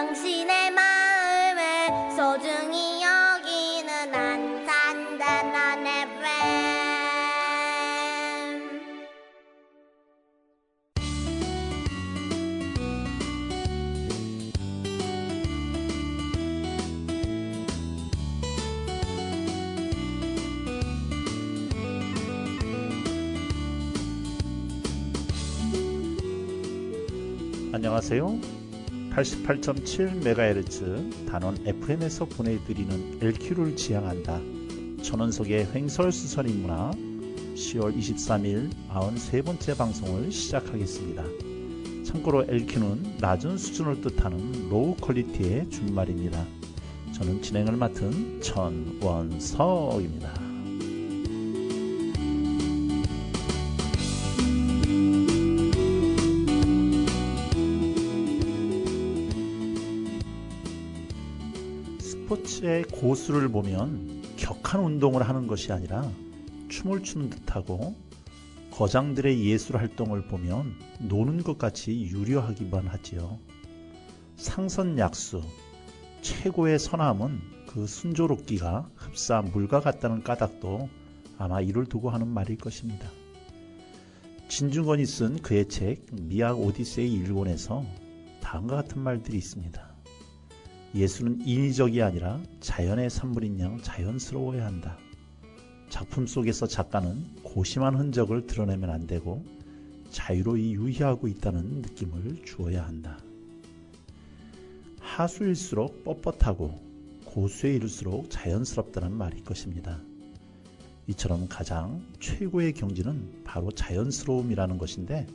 당신의 마음을 소중히 여기는 안산단한 FM. 안녕하세요. 88.7MHz 단원 FM에서 보내드리는 LQ를 지향한다. 천원석의 횡설수설인문화 10월 23일 93번째 방송을 시작하겠습니다. 참고로 LQ는 낮은 수준을 뜻하는 로우 퀄리티의 준말입니다. 저는 진행을 맡은 천원석입니다. 스포츠의 고수를 보면 격한 운동을 하는 것이 아니라 춤을 추는 듯하고 거장들의 예술 활동을 보면 노는 것 같이 유려하기만 하지요. 상선약수, 최고의 선함은 그 순조롭기가 흡사 물과 같다는 까닭도 아마 이를 두고 하는 말일 것입니다. 진중권이 쓴 그의 책 미학 오디세이 일본에서 다음과 같은 말들이 있습니다. 예술은 인위적이 아니라 자연의 산물인 양 자연스러워야 한다. 작품 속에서 작가는 고심한 흔적을 드러내면 안 되고 자유로이 유희하고 있다는 느낌을 주어야 한다. 하수일수록 뻣뻣하고 고수에 이를수록 자연스럽다는 말일 것입니다. 이처럼 가장 최고의 경지는 바로 자연스러움이라는 것인데,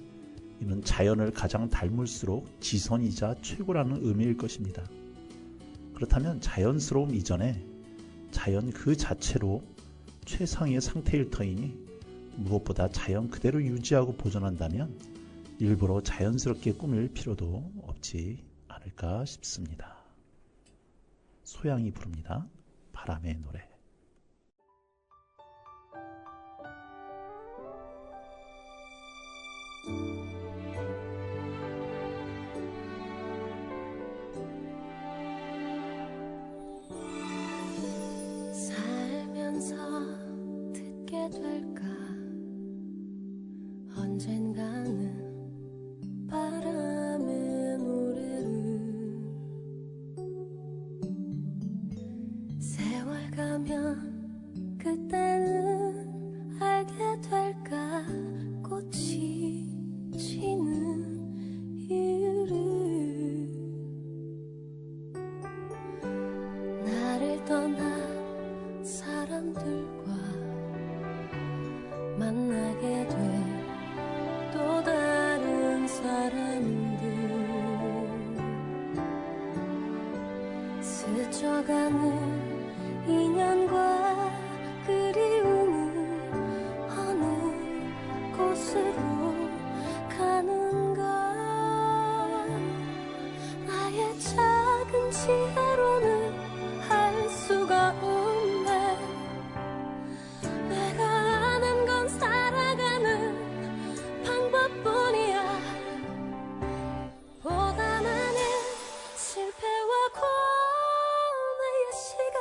이는 자연을 가장 닮을수록 지선이자 최고라는 의미일 것입니다. 그렇다면 자연스러움 이전에 자연 그 자체로 최상의 상태일 터이니 무엇보다 자연 그대로 유지하고 보존한다면 일부러 자연스럽게 꾸밀 필요도 없지 않을까 싶습니다. 소양이 부릅니다. 바람의 노래. 듣게 될까 언젠가는 바람의 노래를 세월 가면 그때는 알게 될까 꽃이 지는 이유를 나를 떠난 사람들과 만나게 돼 또 다른 사람들 스쳐가는 인연과 그리움은 어느 곳으로 가는가. 나의 작은 지혜로는 할 수가 없네. 내가 아는 건 살아가는 방법뿐이야. 보다 많은 실패와 고뇌의 시간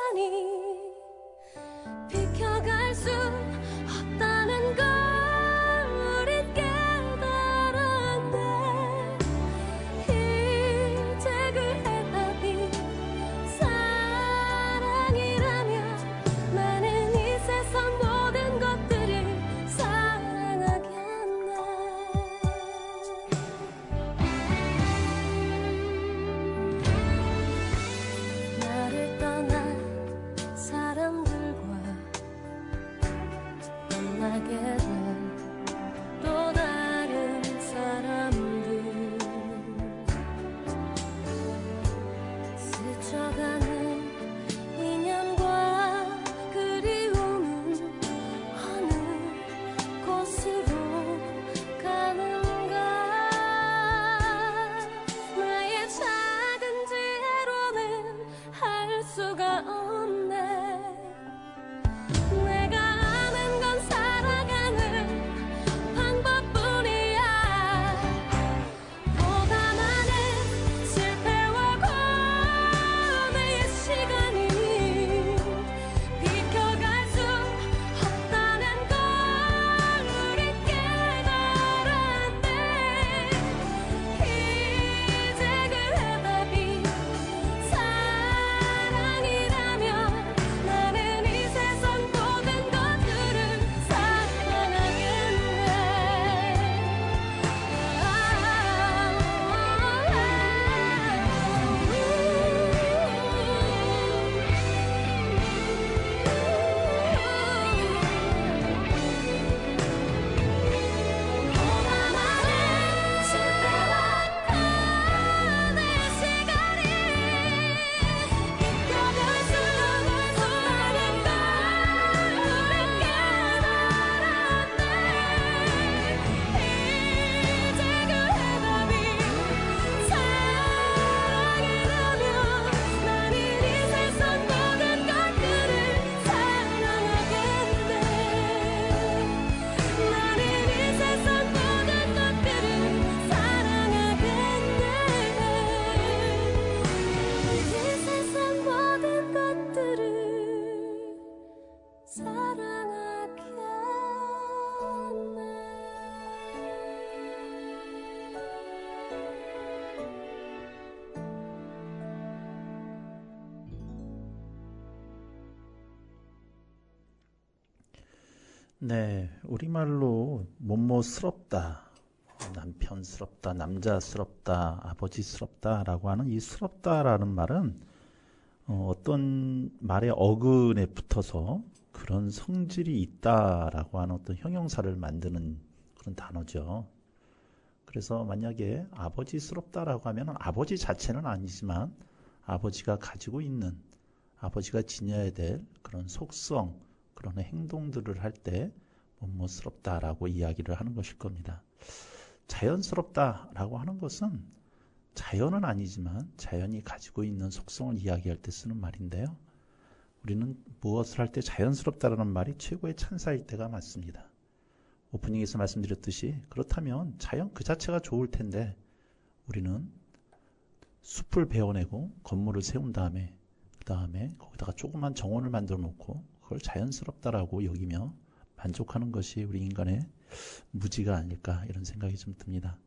네, 우리말로 뭐뭐스럽다, 남편스럽다, 남자스럽다, 아버지스럽다라고 하는 이 스럽다라는 말은 어떤 말의 어근에 붙어서 그런 성질이 있다라고 하는 어떤 형용사를 만드는 그런 단어죠. 그래서 만약에 아버지스럽다라고 하면 아버지 자체는 아니지만 아버지가 가지고 있는, 아버지가 지녀야 될 그런 속성, 그런 행동들을 할 때 뭐뭐스럽다라고 이야기를 하는 것일 겁니다. 자연스럽다라고 하는 것은 자연은 아니지만 자연이 가지고 있는 속성을 이야기할 때 쓰는 말인데요. 우리는 무엇을 할 때 자연스럽다라는 말이 최고의 찬사일 때가 많습니다. 오프닝에서 말씀드렸듯이 그렇다면 자연 그 자체가 좋을 텐데 우리는 숲을 베어내고 건물을 세운 다음에 그 다음에 거기다가 조그만 정원을 만들어 놓고 그걸 자연스럽다라고 여기며 만족하는 것이 우리 인간의 무지가 아닐까 이런 생각이 좀 듭니다.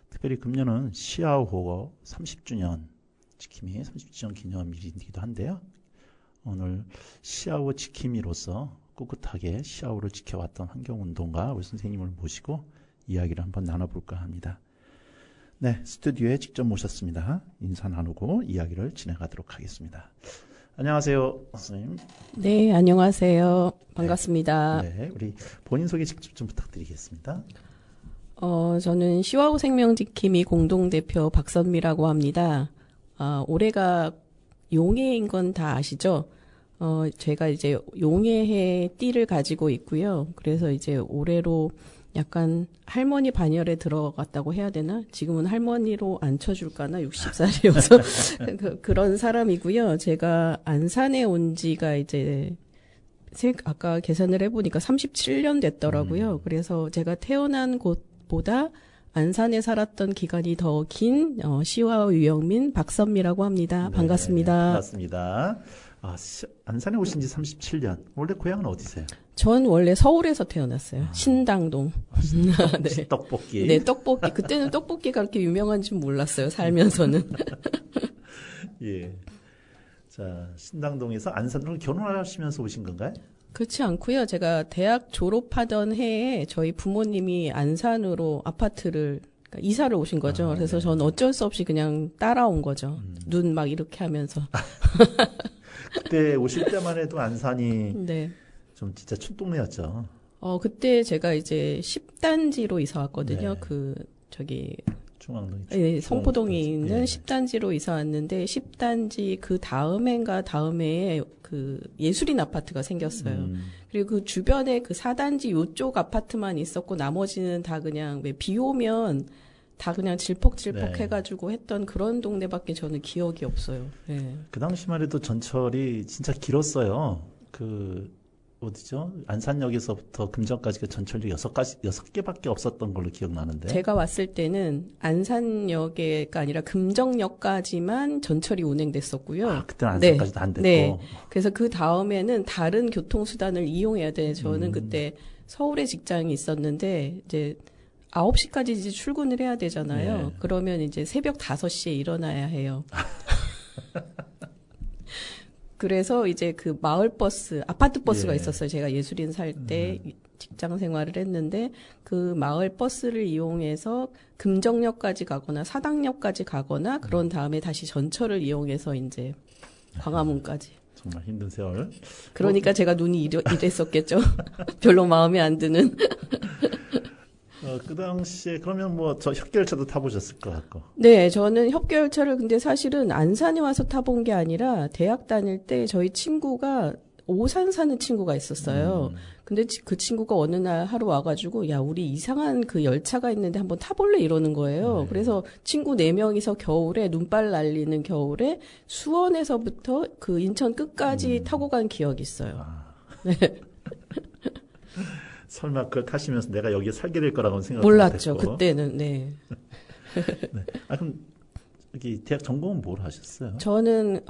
특별히 금년은 시아오호거 30주년 지킴이 30주년 기념일이기도 한데요. 오늘 시아오 지킴이로서 꿋꿋하게 시아오를 지켜왔던 환경운동가 우리 선생님을 모시고 이야기를 한번 나눠볼까 합니다. 네, 스튜디오에 직접 모셨습니다. 인사 나누고 이야기를 진행하도록 하겠습니다. 안녕하세요, 선생님. 네, 안녕하세요. 반갑습니다. 네, 우리 본인 소개 직접 좀 부탁드리겠습니다. 저는 시와우 생명지킴이 공동대표 박선미라고 합니다. 올해가 용해인 건 다 아시죠? 제가 이제 용해의 띠를 가지고 있고요. 그래서 이제 올해로 약간 할머니 반열에 들어갔다고 해야 되나? 지금은 할머니로 안 쳐줄까나? 60살이어서 그런 사람이고요. 제가 안산에 온 지가 이제 아까 계산을 해보니까 37년 됐더라고요. 그래서 제가 태어난 곳보다 안산에 살았던 기간이 더 긴 시와우 유영민 박선미라고 합니다. 네, 반갑습니다. 반갑습니다. 안산에 오신 지 37년. 원래 고향은 어디세요? 전 원래 서울에서 태어났어요. 신당동. 네. 떡볶이. 네, 떡볶이. 그때는 떡볶이가 그렇게 유명한지 몰랐어요. 살면서는. 예. 자, 신당동에서 안산으로 결혼하시면서 오신 건가요? 그렇지 않고요. 제가 대학 졸업하던 해에 저희 부모님이 안산으로 아파트를 그러니까 이사를 오신 거죠. 그래서 네. 저는 어쩔 수 없이 그냥 따라온 거죠. 눈 막 이렇게 하면서. 그때 오실 때만 해도 안산이 네. 좀 진짜 촌동네였죠. 그때 제가 이제 10단지로 이사 왔거든요. 네. 저기 중앙동이. 네, 성포동에 있는 예. 10단지로 이사 왔는데 10단지 그 다음해인가 다음해에 그 예술인 아파트가 생겼어요. 그리고 그 주변에 그 4단지 요쪽 아파트만 있었고 나머지는 다 그냥 왜 비 오면 다 그냥 질퍽질퍽 네. 해가지고 했던 그런 동네밖에 저는 기억이 없어요. 네. 그 당시만 해도 전철이 진짜 길었어요. 어디죠? 안산역에서부터 금정까지가 전철이 6개밖에 없었던 걸로 기억나는데. 제가 왔을 때는 안산역에가 아니라 금정역까지만 전철이 운행됐었고요. 그때는 안산까지도 안 됐고. 네. 그래서 그 다음에는 다른 교통수단을 이용해야 돼. 저는 그때 서울에 직장이 있었는데, 이제 9시까지 이제 출근을 해야 되잖아요. 네. 그러면 이제 새벽 5시에 일어나야 해요. 그래서 이제 그 마을버스, 아파트버스가 예. 있었어요. 제가 예술인 살 때 직장 생활을 했는데 그 마을버스를 이용해서 금정역까지 가거나 사당역까지 가거나 그런 다음에 다시 전철을 이용해서 이제 광화문까지. 정말 힘든 세월. 그러니까 제가 눈이 이랬었겠죠. 별로 마음에 안 드는. 그 당시에 그러면 저 협계열차도 타보셨을 것 같고. 네, 저는 협계열차를 근데 사실은 안산에 와서 타본 게 아니라 대학 다닐 때 저희 친구가 오산 사는 친구가 있었어요. 근데 그 친구가 어느 날 하루 와가지고 야, 우리 이상한 그 열차가 있는데 한번 타볼래 이러는 거예요. 네. 그래서 친구 4명이서 겨울에 눈발 날리는 겨울에 수원에서부터 그 인천 끝까지 타고 간 기억이 있어요. 네. 설마 그걸 타시면서 내가 여기에 살게 될 거라고는 생각 몰랐죠. 못했고. 그때는. 네. 네. 그럼 여기 대학 전공은 뭘 하셨어요? 저는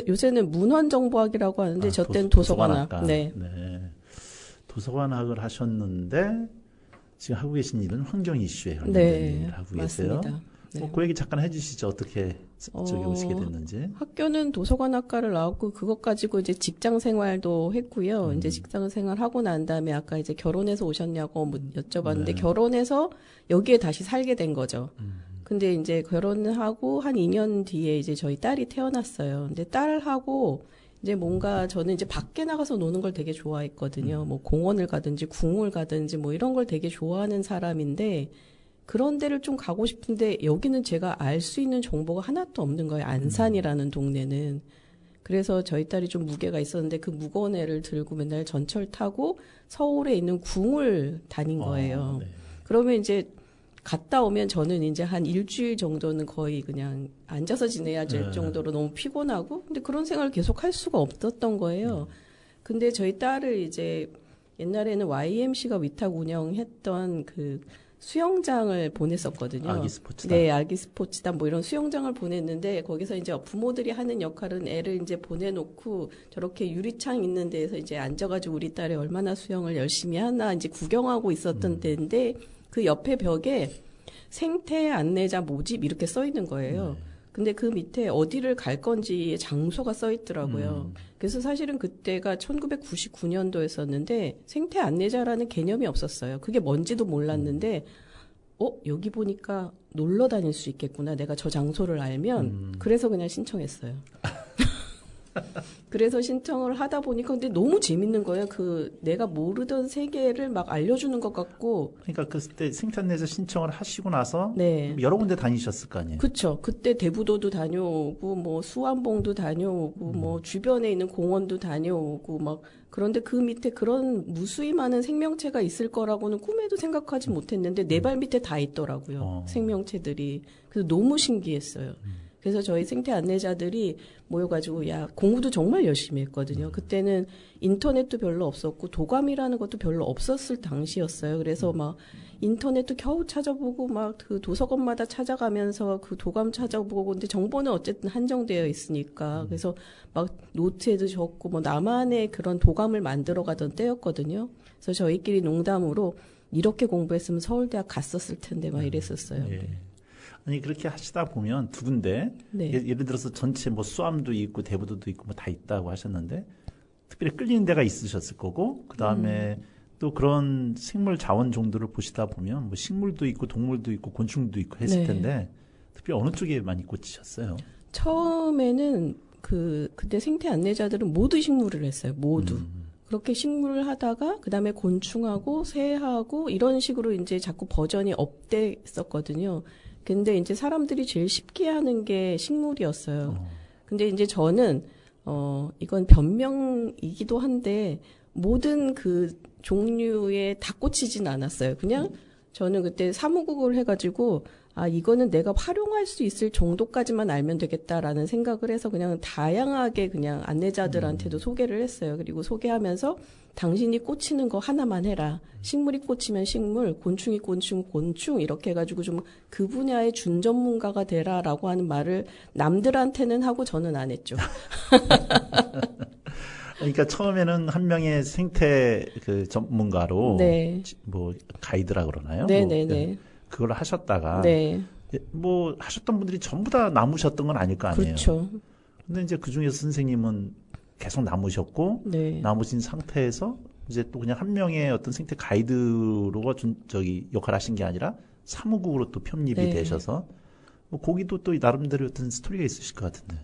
요새는 문헌정보학이라고 하는데 저 때는 도서관학과. 도서관학. 네. 도서관학을 하셨는데 지금 하고 계신 일은 환경 이슈에 관련된 네. 일을 하고 계세요. 맞습니다. 네. 그 얘기 잠깐 해주시죠. 어떻게 저기 오시게 됐는지. 학교는 도서관학과를 나왔고 그것 가지고 이제 직장 생활도 했고요. 이제 직장 생활 하고 난 다음에 아까 이제 결혼해서 오셨냐고 뭐 여쭤봤는데 네. 결혼해서 여기에 다시 살게 된 거죠. 근데 이제 결혼을 하고 한 2년 뒤에 이제 저희 딸이 태어났어요. 근데 딸하고 이제 뭔가 저는 이제 밖에 나가서 노는 걸 되게 좋아했거든요. 뭐 공원을 가든지 궁을 가든지 뭐 이런 걸 되게 좋아하는 사람인데 그런 데를 좀 가고 싶은데 여기는 제가 알 수 있는 정보가 하나도 없는 거예요. 안산이라는 동네는. 그래서 저희 딸이 좀 무게가 있었는데 그 무거운 애를 들고 맨날 전철 타고 서울에 있는 궁을 다닌 거예요. 네. 그러면 이제 갔다 오면 저는 이제 한 일주일 정도는 거의 그냥 앉아서 지내야 될 네. 정도로 너무 피곤하고 근데 그런 생활을 계속 할 수가 없었던 거예요. 근데 저희 딸을 이제 옛날에는 YMC가 위탁 운영했던 그 수영장을 보냈었거든요. 아기 스포츠단. 네, 아기 스포츠단 뭐 이런 수영장을 보냈는데 거기서 이제 부모들이 하는 역할은 애를 이제 보내놓고 저렇게 유리창 있는 데에서 이제 앉아가지고 우리 딸이 얼마나 수영을 열심히 하나 이제 구경하고 있었던 때인데 그 옆에 벽에 생태 안내자 모집 이렇게 써 있는 거예요. 근데 그 밑에 어디를 갈 건지 장소가 써 있더라고요. 그래서 사실은 그때가 1999년도였었는데 생태 안내자라는 개념이 없었어요. 그게 뭔지도 몰랐는데 여기 보니까 놀러 다닐 수 있겠구나. 내가 저 장소를 알면. 그래서 그냥 신청했어요. 그래서 신청을 하다 보니까 근데 너무 재밌는 거예요. 그 내가 모르던 세계를 막 알려주는 것 같고. 그러니까 그때 생태안내자 신청을 하시고 나서 네. 여러 군데 다니셨을 거 아니에요. 그쵸. 그때 대부도도 다녀오고, 뭐, 수암봉도 다녀오고, 뭐, 주변에 있는 공원도 다녀오고, 막, 그런데 그 밑에 그런 무수히 많은 생명체가 있을 거라고는 꿈에도 생각하지 못했는데, 내 발 밑에 다 있더라고요. 생명체들이. 그래서 너무 신기했어요. 그래서 저희 생태 안내자들이 모여가지고, 야, 공부도 정말 열심히 했거든요. 그때는 인터넷도 별로 없었고, 도감이라는 것도 별로 없었을 당시였어요. 그래서 막, 인터넷도 겨우 찾아보고 막 그 도서관마다 찾아가면서 그 도감 찾아보고 근데 정보는 어쨌든 한정되어 있으니까 그래서 막 노트에도 적고 뭐 나만의 그런 도감을 만들어 가던 때였거든요. 그래서 저희끼리 농담으로 이렇게 공부했으면 서울대학 갔었을 텐데 막 이랬었어요. 예. 아니 그렇게 하시다 보면 두 군데 네. 예를 들어서 전체 뭐 수암도 있고 대부도도 있고 뭐 다 있다고 하셨는데 특별히 끌리는 데가 있으셨을 거고 그 다음에 또 그런 생물 자원 정도를 보시다 보면 뭐 식물도 있고 동물도 있고 곤충도 있고 했을 네. 텐데 특별히 어느 쪽에 많이 꽂히셨어요? 처음에는 그때 생태 안내자들은 모두 식물을 했어요. 모두. 그렇게 식물을 하다가 그다음에 곤충하고 새하고 이런 식으로 이제 자꾸 버전이 업됐었거든요. 근데 이제 사람들이 제일 쉽게 하는 게 식물이었어요. 근데 이제 저는 이건 변명이기도 한데 모든 그 종류에 다 꽂히진 않았어요. 그냥 저는 그때 사무국을 해가지고 이거는 내가 활용할 수 있을 정도까지만 알면 되겠다라는 생각을 해서 그냥 다양하게 그냥 안내자들한테도 소개를 했어요. 그리고 소개하면서 당신이 꽂히는 거 하나만 해라. 식물이 꽂히면 식물, 곤충이 꽂히면 곤충 이렇게 해가지고 좀 그 분야의 준전문가가 되라라고 하는 말을 남들한테는 하고 저는 안 했죠. 그러니까 처음에는 한 명의 생태 그 전문가로 네. 뭐 가이드라 그러나요? 네네네. 뭐 그걸 하셨다가 네. 뭐 하셨던 분들이 전부 다 남으셨던 건 아닐 거 아니에요. 그렇죠. 근데 이제 그 중에서 선생님은 계속 남으셨고 네. 남으신 상태에서 이제 또 그냥 한 명의 어떤 생태 가이드로 역할을 하신 게 아니라 사무국으로 또 편입이 네. 되셔서 뭐 거기도 또 나름대로 어떤 스토리가 있으실 것 같은데.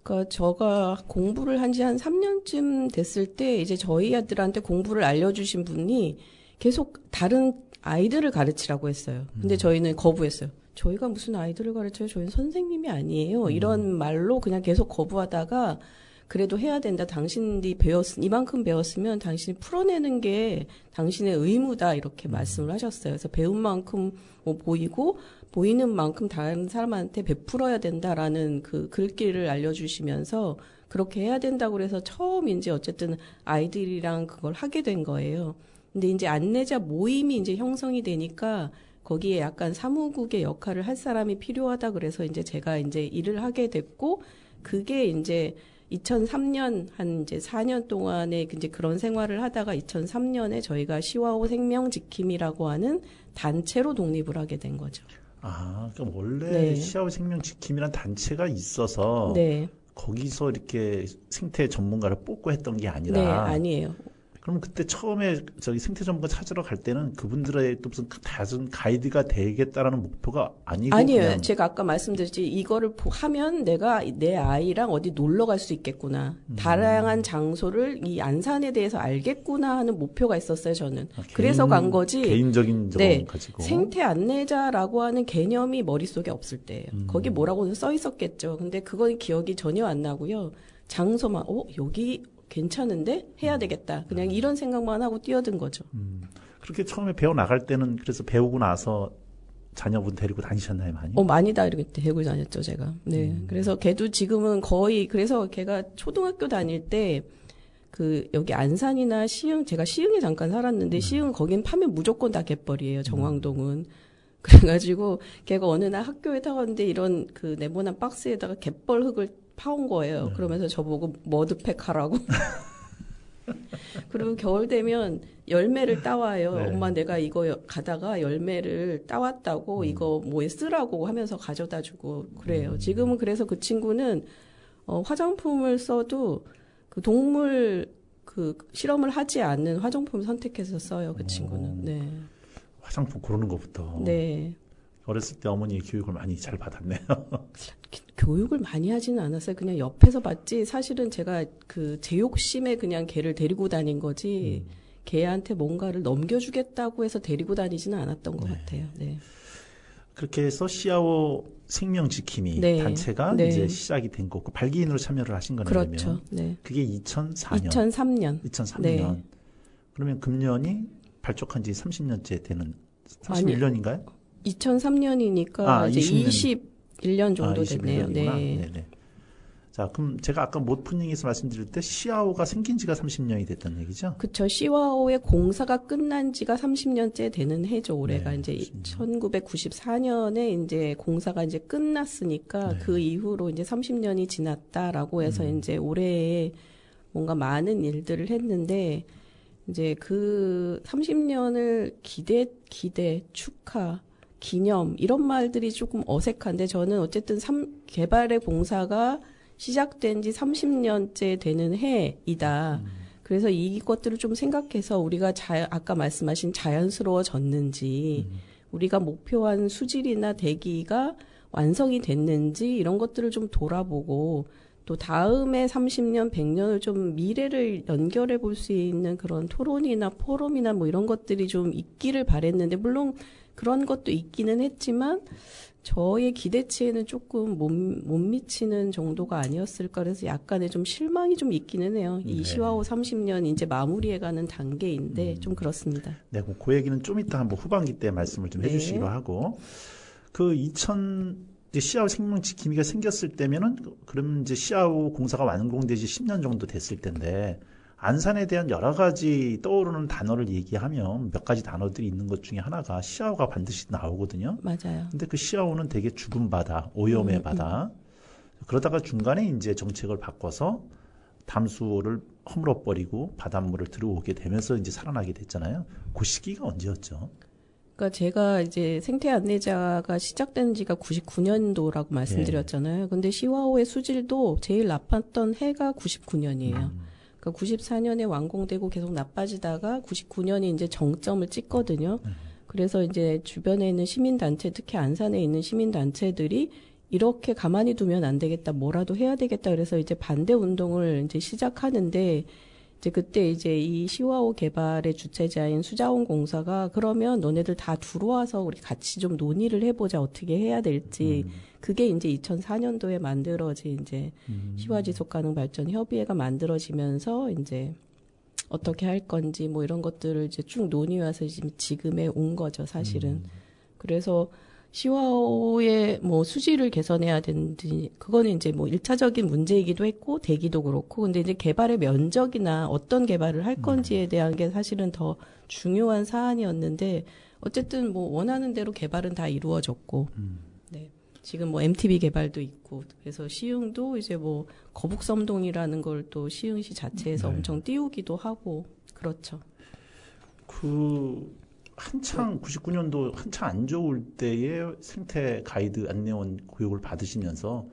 그러니까 제가 공부를 한 지 한 3년쯤 됐을 때 이제 저희 아들한테 공부를 알려주신 분이 계속 다른 아이들을 가르치라고 했어요. 근데 저희는 거부했어요. 저희가 무슨 아이들을 가르쳐요? 저희는 선생님이 아니에요. 이런 말로 그냥 계속 거부하다가 그래도 해야 된다. 당신이 이만큼 배웠으면 당신이 풀어내는 게 당신의 의무다. 이렇게 말씀을 하셨어요. 그래서 배운 만큼 뭐 보이는 만큼 다른 사람한테 베풀어야 된다라는 그 글귀를 알려주시면서 그렇게 해야 된다고 그래서 처음 이제 어쨌든 아이들이랑 그걸 하게 된 거예요. 근데 이제 안내자 모임이 이제 형성이 되니까 거기에 약간 사무국의 역할을 할 사람이 필요하다 그래서 이제 제가 이제 일을 하게 됐고 그게 이제 2003년 한 이제 4년 동안에 이제 그런 생활을 하다가 2003년에 저희가 시와호 생명지킴이라고 하는 단체로 독립을 하게 된 거죠. 그럼 원래 네. 시아오 생명지킴이라는 단체가 있어서 네. 거기서 이렇게 생태 전문가를 뽑고 했던 게 아니라 네, 아니에요. 그럼 그때 처음에 저기 생태 전문가 찾으러 갈 때는 그분들의 또 무슨 다른 가이드가 되겠다라는 목표가 아니고 아니에요. 그냥 제가 아까 말씀드렸지 이거를 하면 내가 내 아이랑 어디 놀러 갈 수 있겠구나. 다양한 장소를 이 안산에 대해서 알겠구나 하는 목표가 있었어요, 저는. 그래서 간 거지. 개인적인 점 네. 가지고 생태 안내자라고 하는 개념이 머릿속에 없을 때예요. 거기 뭐라고는 써 있었겠죠. 근데 그건 기억이 전혀 안 나고요. 장소만 여기 괜찮은데 해야 되겠다. 그냥 이런 생각만 하고 뛰어든 거죠. 그렇게 처음에 배워 나갈 때는 그래서 배우고 나서 자녀분 데리고 다니셨나요, 많이? 많이 다 이렇게 대고 다녔죠, 제가. 네. 그래서 걔도 지금은 거의, 그래서 걔가 초등학교 다닐 때, 여기 안산이나 시흥, 제가 시흥에 잠깐 살았는데, 시흥 거긴 파면 무조건 다 갯벌이에요, 정왕동은. 그래가지고, 걔가 어느 날 학교에 타갔는데, 이런 네모난 박스에다가 갯벌 흙을 파온 거예요. 그러면서 저보고 머드팩 하라고. 그리고 겨울 되면 열매를 따와요. 네. 엄마 내가 이거 가다가 열매를 따왔다고 이거 뭐에 쓰라고 하면서 가져다 주고 그래요. 지금은 그래서 그 친구는 화장품을 써도 그 동물 실험을 하지 않는 화장품을 선택해서 써요. 그 친구는. 네. 화장품 고르는 것부터 네. 어렸을 때 어머니의 교육을 많이 잘 받았네요. 교육을 많이 하지는 않았어요. 그냥 옆에서 봤지. 사실은 제가 제 욕심에 그냥 걔를 데리고 다닌 거지. 걔한테 뭔가를 넘겨주겠다고 해서 데리고 다니지는 않았던 것 같아요. 네. 그렇게 해서 시아오 생명지킴이 네. 단체가 네. 이제 시작이 된 거고 발기인으로 참여를 하신 거네요. 그렇죠. 네. 그게 2004년. 2003년. 2003년. 네. 그러면 금년이 발족한 지 30년째 되는 31년인가요? 2003년이니까 이제 21년 정도 됐네요. 21년이구나. 네. 네네. 자, 그럼 제가 아까 모프닝에서 말씀드릴 때 시아오가 생긴 지가 30년이 됐다는 얘기죠? 그쵸. 시와오의 공사가 끝난 지가 30년째 되는 해죠. 올해가 네, 이제 그렇습니다. 1994년에 이제 공사가 이제 끝났으니까 네. 그 이후로 이제 30년이 지났다라고 해서 이제 올해에 뭔가 많은 일들을 했는데 이제 그 30년을 기대, 축하, 기념 이런 말들이 조금 어색한데 저는 어쨌든 개발의 공사가 시작된 지 30년째 되는 해이다. 그래서 이것들을 좀 생각해서 우리가 아까 말씀하신 자연스러워졌는지 우리가 목표한 수질이나 대기가 완성이 됐는지 이런 것들을 좀 돌아보고 또 다음에 30년, 100년을 좀 미래를 연결해 볼 수 있는 그런 토론이나 포럼이나 뭐 이런 것들이 좀 있기를 바랬는데 물론 그런 것도 있기는 했지만 저의 기대치에는 조금 못 미치는 정도가 아니었을까 그래서 약간의 좀 실망이 좀 있기는 해요. 이 네. 시와오 30년 이제 마무리해가는 단계인데 좀 그렇습니다. 네, 그 얘기는 좀 이따 한번 후반기 때 말씀을 좀 네. 해주시기로 하고 이제 시아오 생명지킴이가 생겼을 때면은 그러면 이제 시아오 공사가 완공되지 10년 정도 됐을 텐데 안산에 대한 여러 가지 떠오르는 단어를 얘기하면 몇 가지 단어들이 있는 것 중에 하나가 시아오가 반드시 나오거든요. 맞아요. 근데 그 시아오는 되게 죽은 바다, 오염의 바다. 그러다가 중간에 이제 정책을 바꿔서 담수를 허물어버리고 바닷물을 들어오게 되면서 이제 살아나게 됐잖아요. 그 시기가 언제였죠? 그러니까 제가 이제 생태 안내자가 시작된 지가 99년도라고 말씀드렸잖아요. 근데 시와오의 수질도 제일 나빴던 해가 99년이에요. 그러니까 94년에 완공되고 계속 나빠지다가 99년이 이제 정점을 찍거든요. 그래서 이제 주변에 있는 시민단체, 특히 안산에 있는 시민단체들이 이렇게 가만히 두면 안 되겠다, 뭐라도 해야 되겠다. 그래서 이제 반대 운동을 이제 시작하는데 이제 그때 이제 이 시와오 개발의 주체자인 수자원 공사가 그러면 너네들 다 들어와서 우리 같이 좀 논의를 해보자 어떻게 해야 될지 그게 이제 2004년도에 만들어진 이제 시와 지속 가능 발전 협의회가 만들어지면서 이제 어떻게 할 건지 뭐 이런 것들을 이제 쭉 논의해서 지금에 온 거죠 사실은. 그래서 시와오의 뭐 수질을 개선해야 되는지 그거는 이제 뭐 1차적인 문제이기도 했고 대기도 그렇고 근데 이제 개발의 면적이나 어떤 개발을 할 건지에 대한 게 사실은 더 중요한 사안이었는데 어쨌든 뭐 원하는 대로 개발은 다 이루어졌고 네. 지금 뭐 MTB 개발도 있고 그래서 시흥도 이제 뭐 거북섬동이라는 걸 또 시흥시 자체에서 네. 엄청 띄우기도 하고 그렇죠. 한창 99년도 한창 안 좋을 때에 생태 가이드 안내원 교육을 받으시면서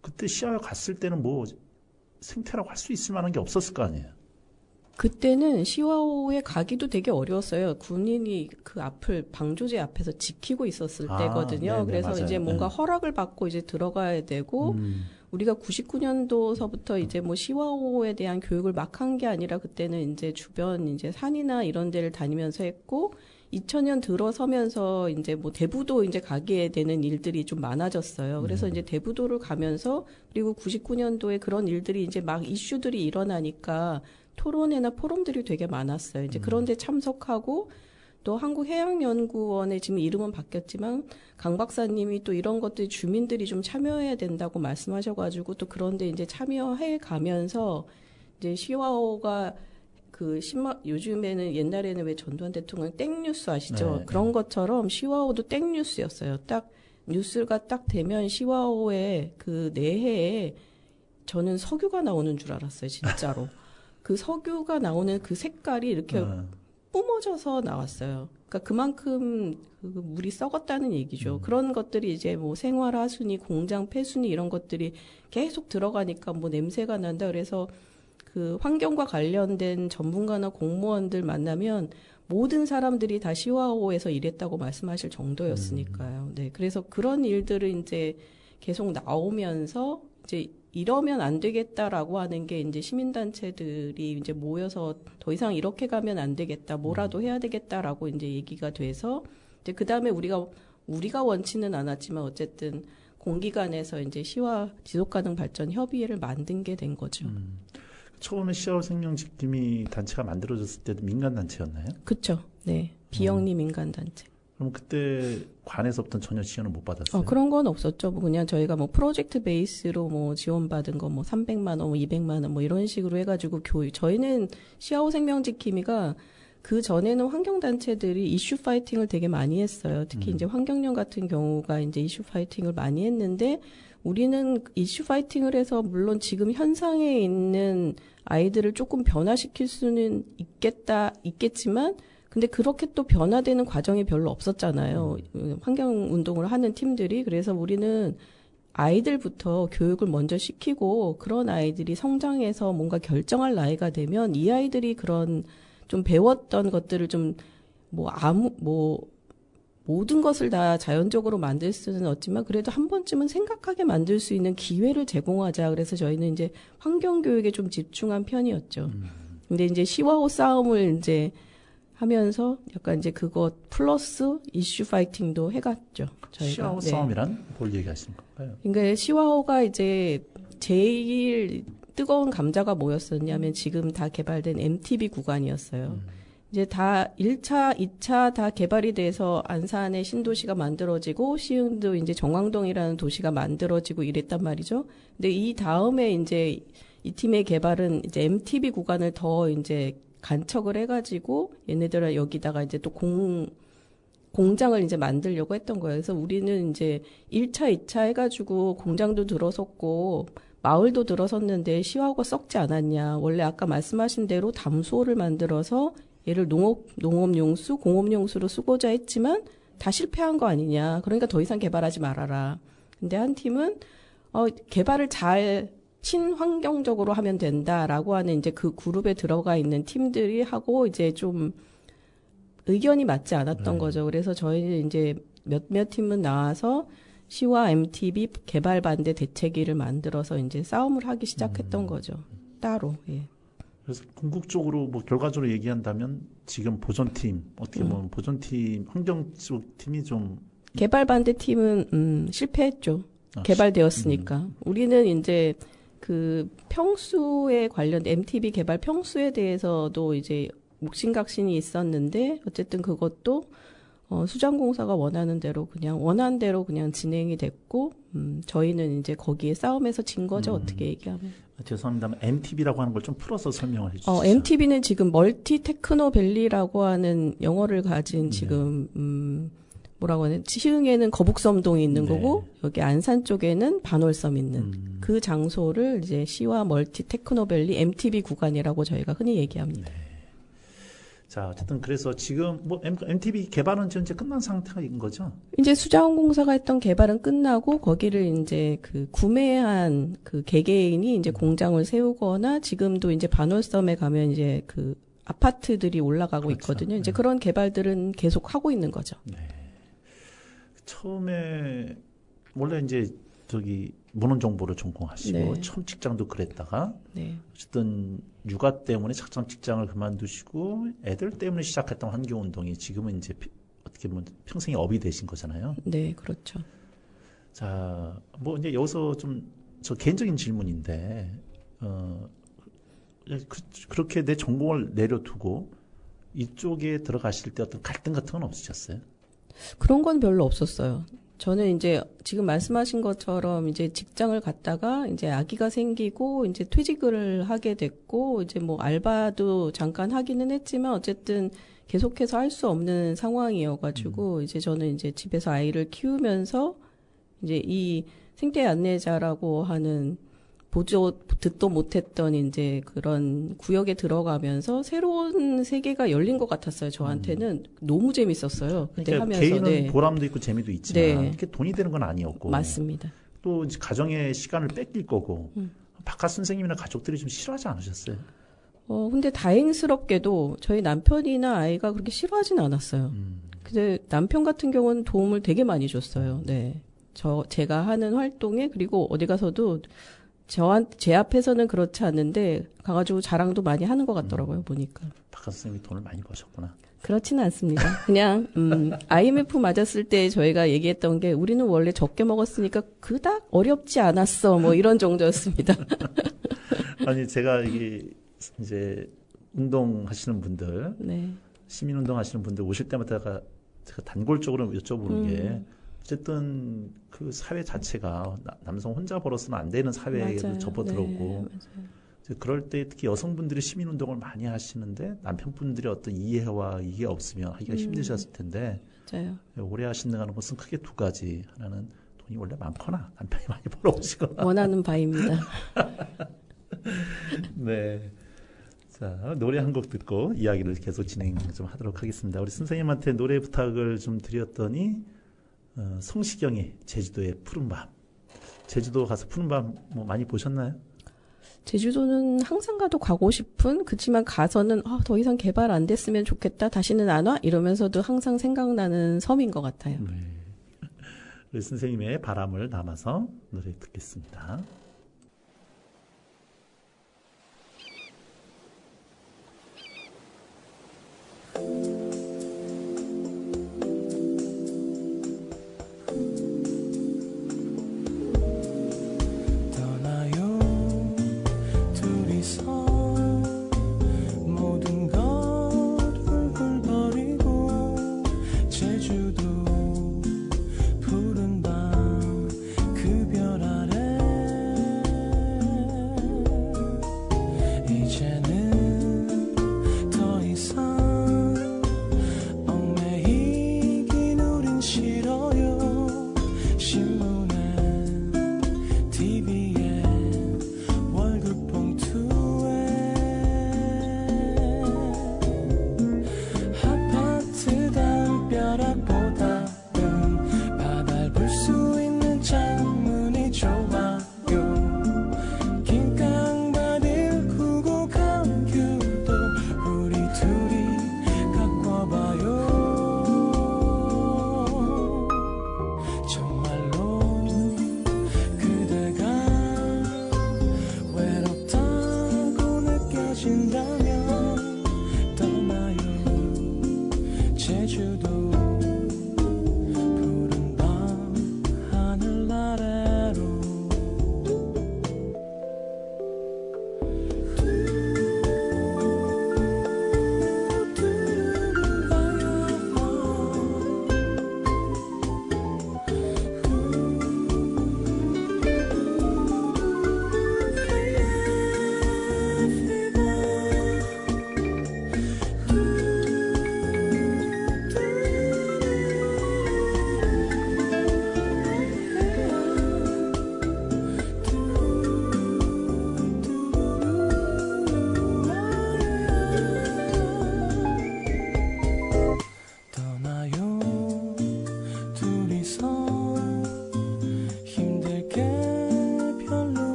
그때 시아에 갔을 때는 뭐 생태라고 할 수 있을 만한 게 없었을 거 아니에요. 그때는 시와오에 가기도 되게 어려웠어요. 군인이 그 앞을 방조제 앞에서 지키고 있었을 때거든요. 네네, 그래서 맞아요. 이제 뭔가 네. 허락을 받고 이제 들어가야 되고 우리가 99년도서부터 이제 뭐 시와오에 대한 교육을 막 한 게 아니라 그때는 이제 주변 이제 산이나 이런 데를 다니면서 했고 2000년 들어서면서 이제 뭐 대부도 이제 가게 되는 일들이 좀 많아졌어요. 그래서 이제 대부도를 가면서 그리고 99년도에 그런 일들이 이제 막 이슈들이 일어나니까 토론회나 포럼들이 되게 많았어요. 이제 그런 데 참석하고 또 한국해양연구원의 지금 이름은 바뀌었지만 강 박사님이 또 이런 것들 주민들이 좀 참여해야 된다고 말씀하셔가지고 또 그런데 이제 참여해 가면서 이제 시와오가 그 요즘에는 옛날에는 왜 전두환 대통령 땡뉴스 아시죠? 네, 그런 것처럼 시와오도 땡뉴스였어요. 딱 뉴스가 딱 되면 시와오의 그 내해에 저는 석유가 나오는 줄 알았어요, 진짜로. 그 석유가 나오는 그 색깔이 이렇게 뿜어져서 나왔어요. 그러니까 그만큼 그 물이 썩었다는 얘기죠. 그런 것들이 이제 뭐 생활하수니, 공장 폐수니 이런 것들이 계속 들어가니까 뭐 냄새가 난다. 그래서 그 환경과 관련된 전문가나 공무원들 만나면 모든 사람들이 다 시와오에서 일했다고 말씀하실 정도였으니까요. 네. 그래서 그런 일들을 이제 계속 나오면서 이제 이러면 안 되겠다라고 하는 게 이제 시민단체들이 이제 모여서 더 이상 이렇게 가면 안 되겠다, 뭐라도 해야 되겠다라고 이제 얘기가 돼서 이제 그 다음에 우리가 원치는 않았지만 어쨌든 공기관에서 이제 시와 지속가능 발전 협의회를 만든 게 된 거죠. 처음에 시아오 생명지킴이 단체가 만들어졌을 때도 민간 단체였나요? 그렇죠. 네, 비영리 민간 단체. 그럼 그때 관에서부터 전혀 지원을 못 받았어요? 그런 건 없었죠. 뭐 그냥 저희가 뭐 프로젝트 베이스로 뭐 지원받은 거 뭐 300만 원, 뭐 200만 원 뭐 이런 식으로 해가지고 저희는 시아오 생명지킴이가 그 전에는 환경단체들이 이슈 파이팅을 되게 많이 했어요. 특히 이제 환경령 같은 경우가 이제 이슈 파이팅을 많이 했는데 우리는 이슈 파이팅을 해서 물론 지금 현상에 있는 아이들을 조금 변화시킬 수는 있겠지만 근데 그렇게 또 변화되는 과정이 별로 없었잖아요. 환경 운동을 하는 팀들이. 그래서 우리는 아이들부터 교육을 먼저 시키고 그런 아이들이 성장해서 뭔가 결정할 나이가 되면 이 아이들이 그런 좀 배웠던 것들을 좀 모든 것을 다 자연적으로 만들 수는 없지만 그래도 한 번쯤은 생각하게 만들 수 있는 기회를 제공하자. 그래서 저희는 이제 환경 교육에 좀 집중한 편이었죠. 근데 이제 시와오 싸움을 이제 하면서 약간 이제 그것 플러스 이슈 파이팅도 해갔죠. 저희가. 시아오 네. 싸움이란 뭘 얘기하시는 건가요? 그러니까 시와오가 이제 제일 뜨거운 감자가 뭐였었냐면 지금 다 개발된 MTB 구간이었어요. 이제 다 1차, 2차 다 개발이 돼서 안산의 신도시가 만들어지고 시흥도 이제 정왕동이라는 도시가 만들어지고 이랬단 말이죠. 근데 이 다음에 이제 이 팀의 개발은 이제 MTB 구간을 더 이제 간척을 해가지고 얘네들은 여기다가 이제 또 공장을 이제 만들려고 했던 거예요. 그래서 우리는 이제 1차, 2차 해가지고 공장도 들어섰고 마을도 들어섰는데 시와오가 썩지 않았냐. 원래 아까 말씀하신 대로 담수호를 만들어서 얘를 농업용수, 공업용수로 쓰고자 했지만 다 실패한 거 아니냐. 그러니까 더 이상 개발하지 말아라. 근데 한 팀은 개발을 잘 친환경적으로 하면 된다라고 하는 이제 그 그룹에 들어가 있는 팀들이 하고 이제 좀 의견이 맞지 않았던 거죠. 그래서 저희는 이제 몇몇 팀은 나와서 시와 MTB 개발 반대 대책위를 만들어서 이제 싸움을 하기 시작했던 거죠. 따로. 예. 그래서 궁극적으로 뭐 결과적으로 얘기한다면 지금 보존팀 어떻게 보면 보존팀 환경 쪽 팀이 좀 개발 반대 팀은 실패했죠. 개발되었으니까. 우리는 이제 그 평수에 관련된 MTB 개발 평수에 대해서도 이제 묵신각신이 있었는데 어쨌든 그것도 수장공사가 원하는 대로 그냥 진행이 됐고 저희는 이제 거기에 싸움에서 진 거죠. 어떻게 얘기하면. 죄송합니다만 MTB라고 하는 걸 좀 풀어서 설명을 해주시죠. MTB는 지금 멀티 테크노 밸리라고 하는 영어를 가진 지금 뭐라고 하냐. 시흥에는 거북섬동이 있는 거고 여기 안산 쪽에는 반월섬 있는 그 장소를 이제 시와 멀티 테크노 밸리 MTB 구간이라고 저희가 흔히 얘기합니다. 자, 어쨌든 그래서 지금 뭐 MTB 개발은 지금 이제 끝난 상태인 거죠? 이제 수자원공사가 했던 개발은 끝나고 거기를 이제 그 구매한 그 개개인이 이제 공장을 세우거나 지금도 이제 반월섬에 가면 이제 그 아파트들이 올라가고 그렇죠. 있거든요. 이제 그런 개발들은 계속 하고 있는 거죠. 네. 처음에 원래 이제 저기 문헌 정보를 전공하시고 네. 처음 직장도 그랬다가 네. 어쨌든 육아 때문에 작정 직장을 그만두시고 애들 때문에 시작했던 환경 운동이 지금은 이제 어떻게 보면 평생의 업이 되신 거잖아요. 네, 그렇죠. 자, 뭐 이제 여기서 좀 저 개인적인 질문인데 그렇게 내 전공을 내려두고 이쪽에 들어가실 때 어떤 갈등 같은 건 없으셨어요? 그런 건 별로 없었어요. 저는 이제 지금 말씀하신 것처럼 이제 직장을 갔다가 이제 아기가 생기고 이제 퇴직을 하게 됐고 이제 뭐 알바도 잠깐 하기는 했지만 어쨌든 계속해서 할 수 없는 상황이어가지고 이제 저는 이제 집에서 아이를 키우면서 이제 이 생태 안내자라고 하는 보조 듣도 못했던 이제 그런 구역에 들어가면서 새로운 세계가 열린 것 같았어요. 저한테는 너무 재밌었어요. 그때 그러니까 하면서. 개인은 네. 보람도 있고 재미도 있지만 네. 그게 돈이 되는 건 아니었고 맞습니다. 또 이제 가정의 시간을 뺏길 거고 바깥 선생님이나 가족들이 좀 싫어하지 않으셨어요? 근데 다행스럽게도 저희 남편이나 아이가 그렇게 싫어하진 않았어요. 근데 남편 같은 경우는 도움을 되게 많이 줬어요. 네. 제가 하는 활동에 그리고 어디 가서도 제 앞에서는 그렇지 않은데 가가지고 자랑도 많이 하는 것 같더라고요. 보니까. 바깥 선생님이 돈을 많이 버셨구나. 그렇지는 않습니다. 그냥 IMF 맞았을 때 저희가 얘기했던 게 우리는 원래 적게 먹었으니까 그닥 어렵지 않았어. 뭐 이런 정도였습니다. 아니 제가 이제 운동하시는 분들, 네. 시민운동 하시는 분들 오실 때마다 제가 단골적으로 여쭤보는 게 어쨌든 그 사회 자체가 남성 혼자 벌어서는 안 되는 사회에 맞아요. 접어들었고 네, 맞아요. 그럴 때 특히 여성분들이 시민운동을 많이 하시는데 남편분들의 어떤 이해와 이게 없으면 하기가 힘드셨을 텐데 맞아요. 오래 하신다는 것은 크게 두 가지. 하나는 돈이 원래 많거나 남편이 많이 벌어오시거나. 원하는 바입니다. 네. 자, 노래 한 곡 듣고 이야기를 계속 진행 좀 하도록 하겠습니다. 우리 선생님한테 노래 부탁을 좀 드렸더니 성시경의 제주도의 푸른밤. 제주도 가서 푸른밤 뭐 많이 보셨나요? 제주도는 항상 가도 가고 싶은 그치만 가서는 더 이상 개발 안 됐으면 좋겠다. 다시는 안 와? 이러면서도 항상 생각나는 섬인 것 같아요. 네. 우리 선생님의 바람을 담아서 노래 듣겠습니다. 이제는 더 이상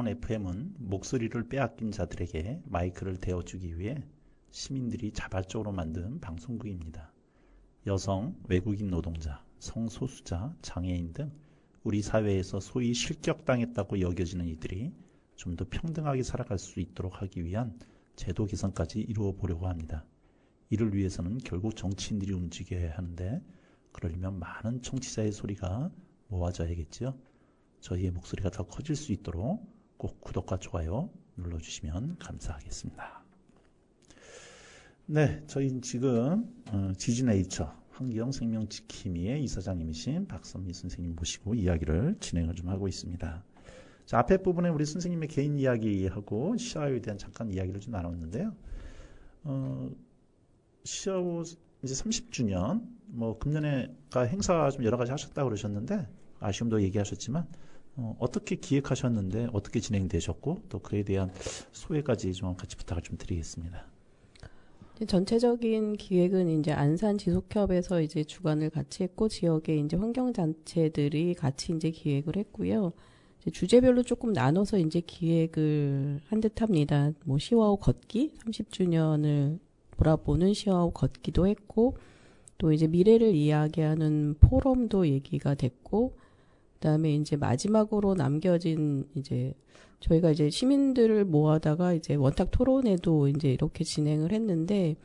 대단원 FM은 목소리를 빼앗긴 자들에게 마이크를 대어주기 위해 시민들이 자발적으로 만든 방송국입니다. 여성, 외국인 노동자, 성소수자, 장애인 등 우리 사회에서 소위 실격당했다고 여겨지는 이들이 좀 더 평등하게 살아갈 수 있도록 하기 위한 제도 개선까지 이루어 보려고 합니다. 이를 위해서는 결국 정치인들이 움직여야 하는데 그러려면 많은 청취자의 소리가 모아져야겠지요. 저희의 목소리가 더 커질 수 있도록 꼭 구독과 좋아요 눌러주시면 감사하겠습니다. 네, 저희는 지금 지지네이처 환경생명지킴이의 이사장님이신 박선미 선생님 모시고 이야기를 진행을 좀 하고 있습니다. 자, 앞에 부분에 우리 선생님의 개인 이야기하고 시아오에 대한 잠깐 이야기를 좀 나눴는데요. 시아오 이제 30주년, 금년에가 행사 좀 여러 가지 하셨다고 그러셨는데, 아쉬움도 얘기하셨지만, 어떻게 기획하셨는데, 어떻게 진행되셨고, 또 그에 대한 소회까지 좀 같이 부탁을 좀 드리겠습니다. 전체적인 기획은 이제 안산 지속협에서 이제 주관을 같이 했고, 지역의 이제 환경단체들이 같이 이제 기획을 했고요. 이제 주제별로 조금 나눠서 이제 기획을 한 듯 합니다. 시와오 걷기 30주년을 돌아보는 시와오 걷기도 했고, 또 이제 미래를 이야기하는 포럼도 얘기가 됐고, 그다음에 이제 마지막으로 남겨진 이제 저희가 이제 시민들을 모아다가 이제 원탁 토론회도 이제 이렇게 진행을 했는데,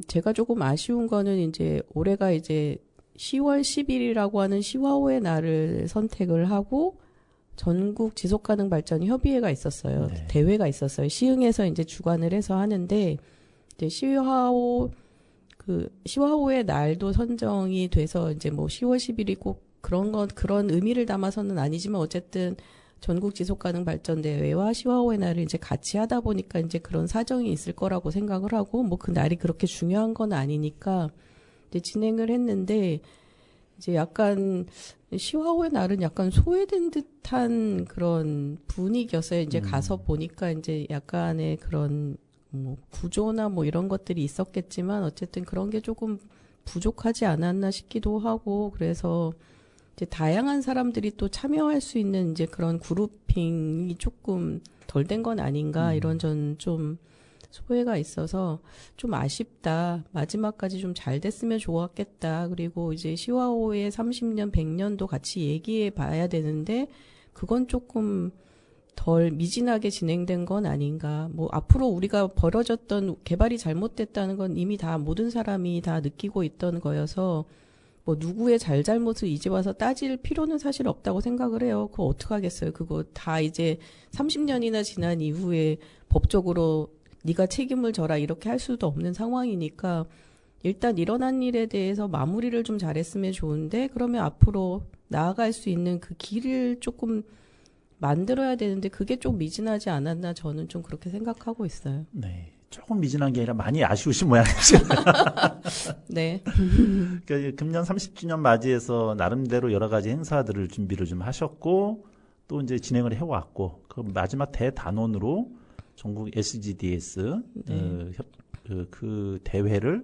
제가 조금 아쉬운 거는 이제 올해가 이제 10월 10일이라고 하는 시와오의 날을 선택을 하고 전국 지속가능 발전 협의회가 있었어요. 네. 대회가 있었어요. 시흥에서 이제 주관을 해서 하는데 이제 시와오의 날도 선정이 돼서 이제 10월 10일이 꼭 그런 의미를 담아서는 아니지만 어쨌든 전국 지속가능 발전 대회와 시와오의 날을 이제 같이 하다 보니까 이제 그런 사정이 있을 거라고 생각을 하고 그 날이 그렇게 중요한 건 아니니까 이제 진행을 했는데 이제 약간 시와오의 날은 약간 소외된 듯한 그런 분위기였어요. 이제 가서 보니까 이제 약간의 그런 구조나 이런 것들이 있었겠지만 어쨌든 그런 게 조금 부족하지 않았나 싶기도 하고 그래서 이제 다양한 사람들이 또 참여할 수 있는 이제 그런 그룹핑이 조금 덜 된 건 아닌가 이런 전 좀 소외가 있어서 좀 아쉽다. 마지막까지 좀 잘 됐으면 좋았겠다. 그리고 이제 시와오의 30년, 100년도 같이 얘기해 봐야 되는데 그건 조금 덜 미진하게 진행된 건 아닌가. 앞으로 우리가 벌어졌던 개발이 잘못됐다는 건 이미 다 모든 사람이 다 느끼고 있던 거여서 누구의 잘잘못을 이제 와서 따질 필요는 사실 없다고 생각을 해요. 그거 어떡하겠어요. 그거 다 이제 30년이나 지난 이후에 법적으로 네가 책임을 져라 이렇게 할 수도 없는 상황이니까 일단 일어난 일에 대해서 마무리를 좀 잘했으면 좋은데 그러면 앞으로 나아갈 수 있는 그 길을 조금 만들어야 되는데 그게 좀 미진하지 않았나 저는 좀 그렇게 생각하고 있어요. 네. 조금 미진한 게 아니라 많이 아쉬우신 모양이시죠. 네. 그러니까 금년 30주년 맞이해서 나름대로 여러 가지 행사들을 준비를 좀 하셨고 또 이제 진행을 해왔고 그 마지막 대단원으로 전국 SGDS 그 대회를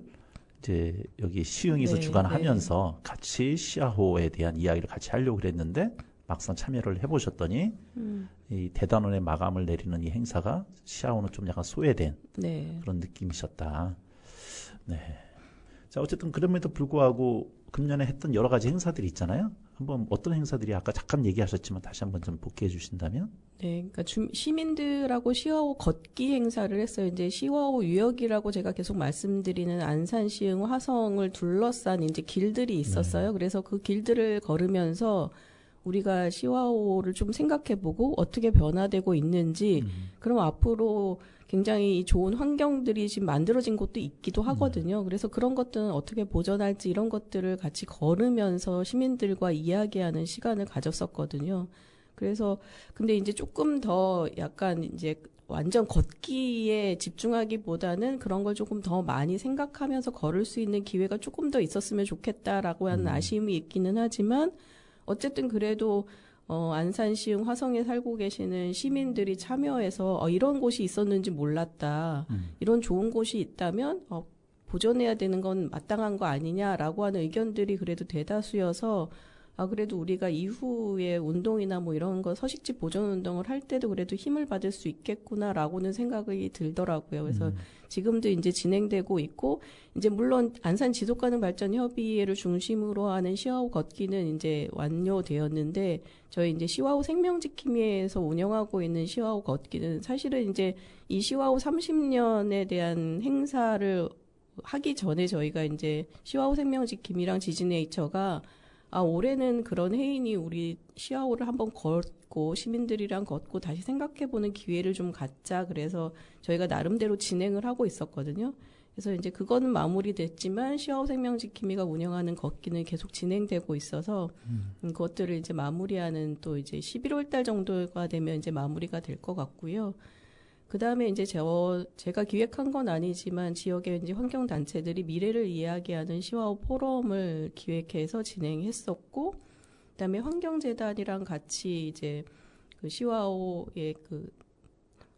이제 여기 시흥에서 네, 주관하면서 같이 시아호에 대한 이야기를 같이 하려고 그랬는데 막상 참여를 해보셨더니 이 대단원의 마감을 내리는 이 행사가 시아호는 좀 약간 소외된 그런 느낌이셨다. 네. 자, 어쨌든 그럼에도 불구하고 금년에 했던 여러 가지 행사들이 있잖아요. 한번 어떤 행사들이 아까 잠깐 얘기하셨지만 다시 한번 좀 복귀해 주신다면? 네, 그러니까 시민들하고 시와오 걷기 행사를 했어요. 이제 시와오 유역이라고 제가 계속 말씀드리는 안산, 시흥, 화성을 둘러싼 이제 길들이 있었어요. 그래서 그 길들을 걸으면서 우리가 시와오를 좀 생각해보고 어떻게 변화되고 있는지, 그럼 앞으로 굉장히 좋은 환경들이 지금 만들어진 곳도 있기도 하거든요. 그래서 그런 것들은 어떻게 보존할지 이런 것들을 같이 걸으면서 시민들과 이야기하는 시간을 가졌었거든요. 그래서 근데 이제 조금 더 약간 이제 완전 걷기에 집중하기보다는 그런 걸 조금 더 많이 생각하면서 걸을 수 있는 기회가 조금 더 있었으면 좋겠다라고 하는 아쉬움이 있기는 하지만 어쨌든 그래도 안산, 시흥, 화성에 살고 계시는 시민들이 참여해서 이런 곳이 있었는지 몰랐다. 이런 좋은 곳이 있다면 보존해야 되는 건 마땅한 거 아니냐라고 하는 의견들이 그래도 대다수여서 그래도 우리가 이후에 운동이나 뭐 이런 거 서식지 보존 운동을 할 때도 그래도 힘을 받을 수 있겠구나라고는 생각이 들더라고요. 그래서 지금도 이제 진행되고 있고, 이제 물론 안산 지속가능 발전 협의회를 중심으로 하는 시와우 걷기는 이제 완료되었는데, 저희 이제 시와우 생명지킴이에서 운영하고 있는 시와우 걷기는 사실은 이제 이 시와우 30년에 대한 행사를 하기 전에 저희가 이제 시와우 생명지킴이랑 지진네이처가 올해는 그런 해인이 우리 시와우를 한번 걷고 시민들이랑 걷고 다시 생각해보는 기회를 좀 갖자. 그래서 저희가 나름대로 진행을 하고 있었거든요. 그래서 이제 그거는 마무리됐지만 시와우 생명지킴이가 운영하는 걷기는 계속 진행되고 있어서 그것들을 이제 마무리하는 또 이제 11월 달 정도가 되면 이제 마무리가 될 것 같고요. 그 다음에 이제 제가 기획한 건 아니지만 지역의 이제 환경단체들이 미래를 이야기하는 시와우 포럼을 기획해서 진행했었고, 그 다음에 환경재단이랑 같이 이제 그 시와우의 그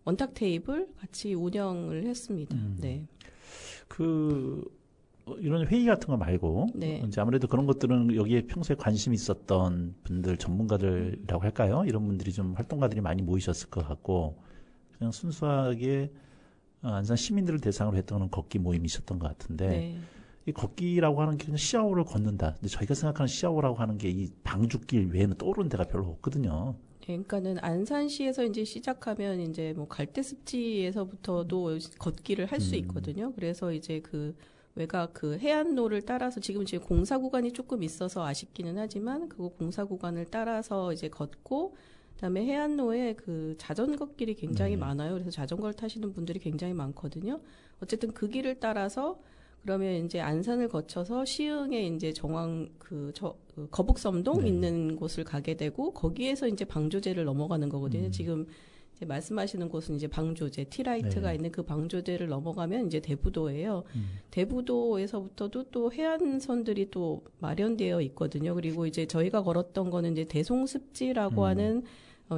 원탁 테이블 같이 운영을 했습니다. 네. 이런 회의 같은 거 말고, 네. 이제 아무래도 그런 것들은 여기에 평소에 관심 있었던 분들, 전문가들이라고 할까요? 이런 분들이 좀 활동가들이 많이 모이셨을 것 같고, 그냥 순수하게 안산 시민들을 대상으로 했던 걷기 모임이 있었던 것 같은데, 네. 이 걷기라고 하는 게 그냥 시야호를 걷는다. 근데 저희가 생각하는 시야호라고 하는 게 이 방죽길 외에는 떠오르는 데가 별로 없거든요. 네, 그러니까는 안산시에서 이제 시작하면 이제 뭐 갈대습지에서부터도 걷기를 할 수 있거든요. 그래서 이제 그 외곽 그 해안로를 따라서 지금 공사 구간이 조금 있어서 아쉽기는 하지만 그 공사 구간을 따라서 이제 걷고, 그다음에 해안로에 그 자전거 길이 굉장히 많아요. 그래서 자전거를 타시는 분들이 굉장히 많거든요. 어쨌든 그 길을 따라서 그러면 이제 안산을 거쳐서 시흥에 이제 거북섬동 있는 곳을 가게 되고, 거기에서 이제 방조제를 넘어가는 거거든요. 지금 이제 말씀하시는 곳은 이제 방조제, 티라이트가 있는 그 방조제를 넘어가면 이제 대부도예요. 대부도에서부터도 또 해안선들이 또 마련되어 있거든요. 그리고 이제 저희가 걸었던 거는 이제 대송습지라고 하는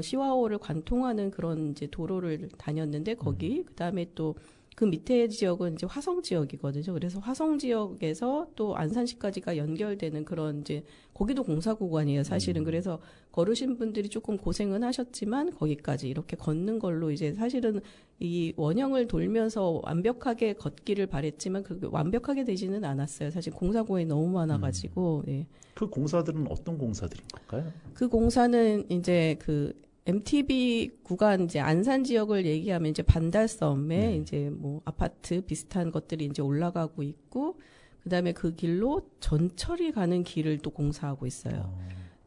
시와호를 관통하는 그런 이제 도로를 다녔는데, 거기 그다음에 또 그 밑에 지역은 이제 화성 지역이거든요. 그래서 화성 지역에서 또 안산시까지가 연결되는 그런 이제 거기도 공사 구간이에요, 사실은. 그래서 걸으신 분들이 조금 고생은 하셨지만 거기까지 이렇게 걷는 걸로 이제 사실은 이 원형을 돌면서 완벽하게 걷기를 바랬지만 그게 완벽하게 되지는 않았어요. 사실 공사 구간이 너무 많아가지고. 예. 그 공사들은 어떤 공사들인 걸까요? 그 공사는 이제 그 MTB 구간 이제 안산 지역을 얘기하면 이제 반달섬에 이제 뭐 아파트 비슷한 것들이 이제 올라가고 있고, 그다음에 그 길로 전철이 가는 길을 또 공사하고 있어요.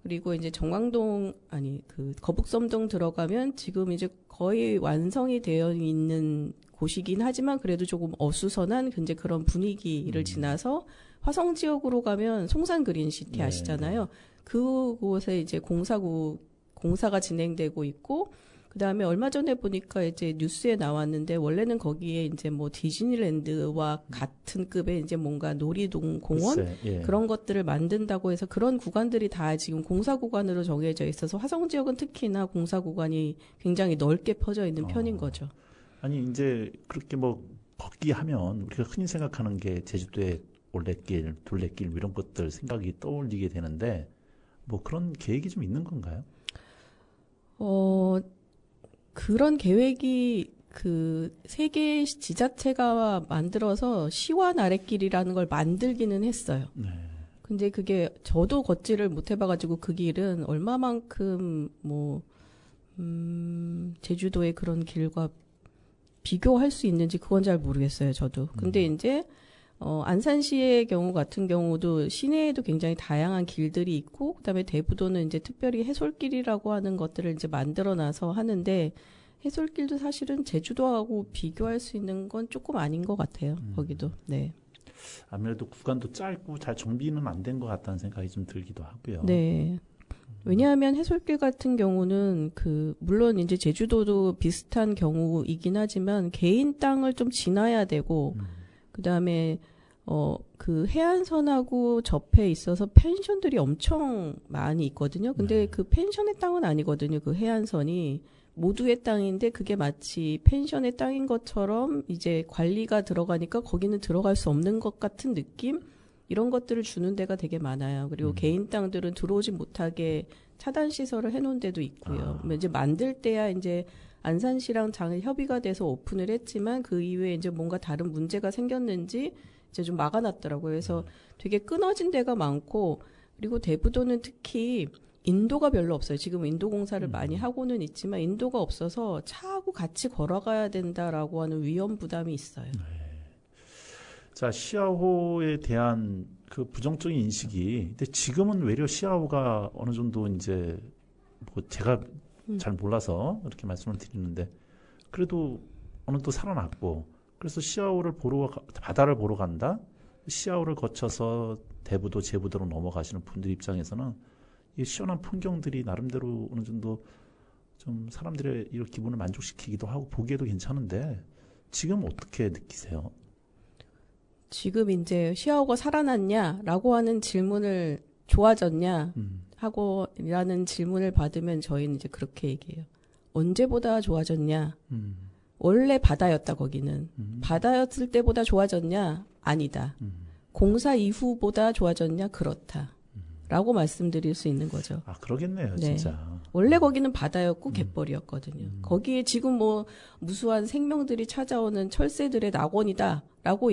그리고 이제 그 거북섬동 들어가면 지금 이제 거의 완성이 되어 있는 곳이긴 하지만 그래도 조금 어수선한 이제 그런 분위기를 지나서 화성 지역으로 가면 송산 그린시티 아시잖아요. 그곳에 이제 공사가 진행되고 있고, 그 다음에 얼마 전에 보니까 이제 뉴스에 나왔는데, 원래는 거기에 이제 뭐 디즈니랜드와 같은 급의 이제 뭔가 놀이동 공원 그런 것들을 만든다고 해서 그런 구간들이 다 지금 공사 구간으로 정해져 있어서 화성 지역은 특히나 공사 구간이 굉장히 넓게 퍼져 있는 편인 거죠. 아니 이제 그렇게 뭐 걷기 하면 우리가 흔히 생각하는 게 제주도의 올레길, 둘레길 이런 것들 생각이 떠올리게 되는데, 뭐 그런 계획이 좀 있는 건가요? 그런 계획이 그 세계 지자체가 만들어서 시완 아랫길이라는 걸 만들기는 했어요. 네. 근데 그게 저도 걷지를 못 해봐가지고 그 길은 얼마만큼 제주도의 그런 길과 비교할 수 있는지 그건 잘 모르겠어요, 저도. 근데 이제 안산시의 경우 같은 경우도 시내에도 굉장히 다양한 길들이 있고, 그다음에 대부도는 이제 특별히 해솔길이라고 하는 것들을 이제 만들어놔서 하는데, 해솔길도 사실은 제주도하고 비교할 수 있는 건 조금 아닌 것 같아요. 거기도. 네. 아무래도 구간도 짧고 잘 정비는 안 된 것 같다는 생각이 좀 들기도 하고요. 네. 왜냐하면 해솔길 같은 경우는 물론 이제 제주도도 비슷한 경우이긴 하지만 개인 땅을 좀 지나야 되고, 그 다음에, 그 해안선하고 접해 있어서 펜션들이 엄청 많이 있거든요. 근데 그 펜션의 땅은 아니거든요. 그 해안선이 모두의 땅인데 그게 마치 펜션의 땅인 것처럼 이제 관리가 들어가니까 거기는 들어갈 수 없는 것 같은 느낌? 이런 것들을 주는 데가 되게 많아요. 그리고 개인 땅들은 들어오지 못하게 차단 시설을 해놓은 데도 있고요. 이제 만들 때야 이제 안산시랑 장 협의가 돼서 오픈을 했지만 그 이후에 이제 뭔가 다른 문제가 생겼는지 이제 좀 막아놨더라고요. 그래서 되게 끊어진 데가 많고 그리고 대부도는 특히 인도가 별로 없어요. 지금 인도 공사를 많이 하고는 있지만 인도가 없어서 차하고 같이 걸어가야 된다라고 하는 위험 부담이 있어요. 자, 시아호에 대한 그 부정적인 인식이, 근데 지금은 외려 시아호가 어느 정도 이제 뭐 제가 잘 몰라서 이렇게 말씀을 드리는데 그래도 어느 정도 살아났고 그래서 시아호를 바다를 보러 간다. 시아호를 거쳐서 대부도, 제부도로 넘어가시는 분들 입장에서는 이 시원한 풍경들이 나름대로 어느 정도 좀 사람들의 이런 기분을 만족시키기도 하고 보기에도 괜찮은데 지금 어떻게 느끼세요? 지금 이제 시아호가 살아났냐라고 하는 질문을 좋아졌냐 하고 라는 질문을 받으면 저희는 이제 그렇게 얘기해요. 언제보다 좋아졌냐? 원래 바다였다 거기는. 바다였을 때보다 좋아졌냐? 아니다. 공사 이후보다 좋아졌냐? 그렇다. 라고 말씀드릴 수 있는 거죠. 아, 그러겠네요, 네. 진짜. 원래 거기는 바다였고 갯벌이었거든요. 거기에 지금 뭐 무수한 생명들이 찾아오는 철새들의 낙원이다라고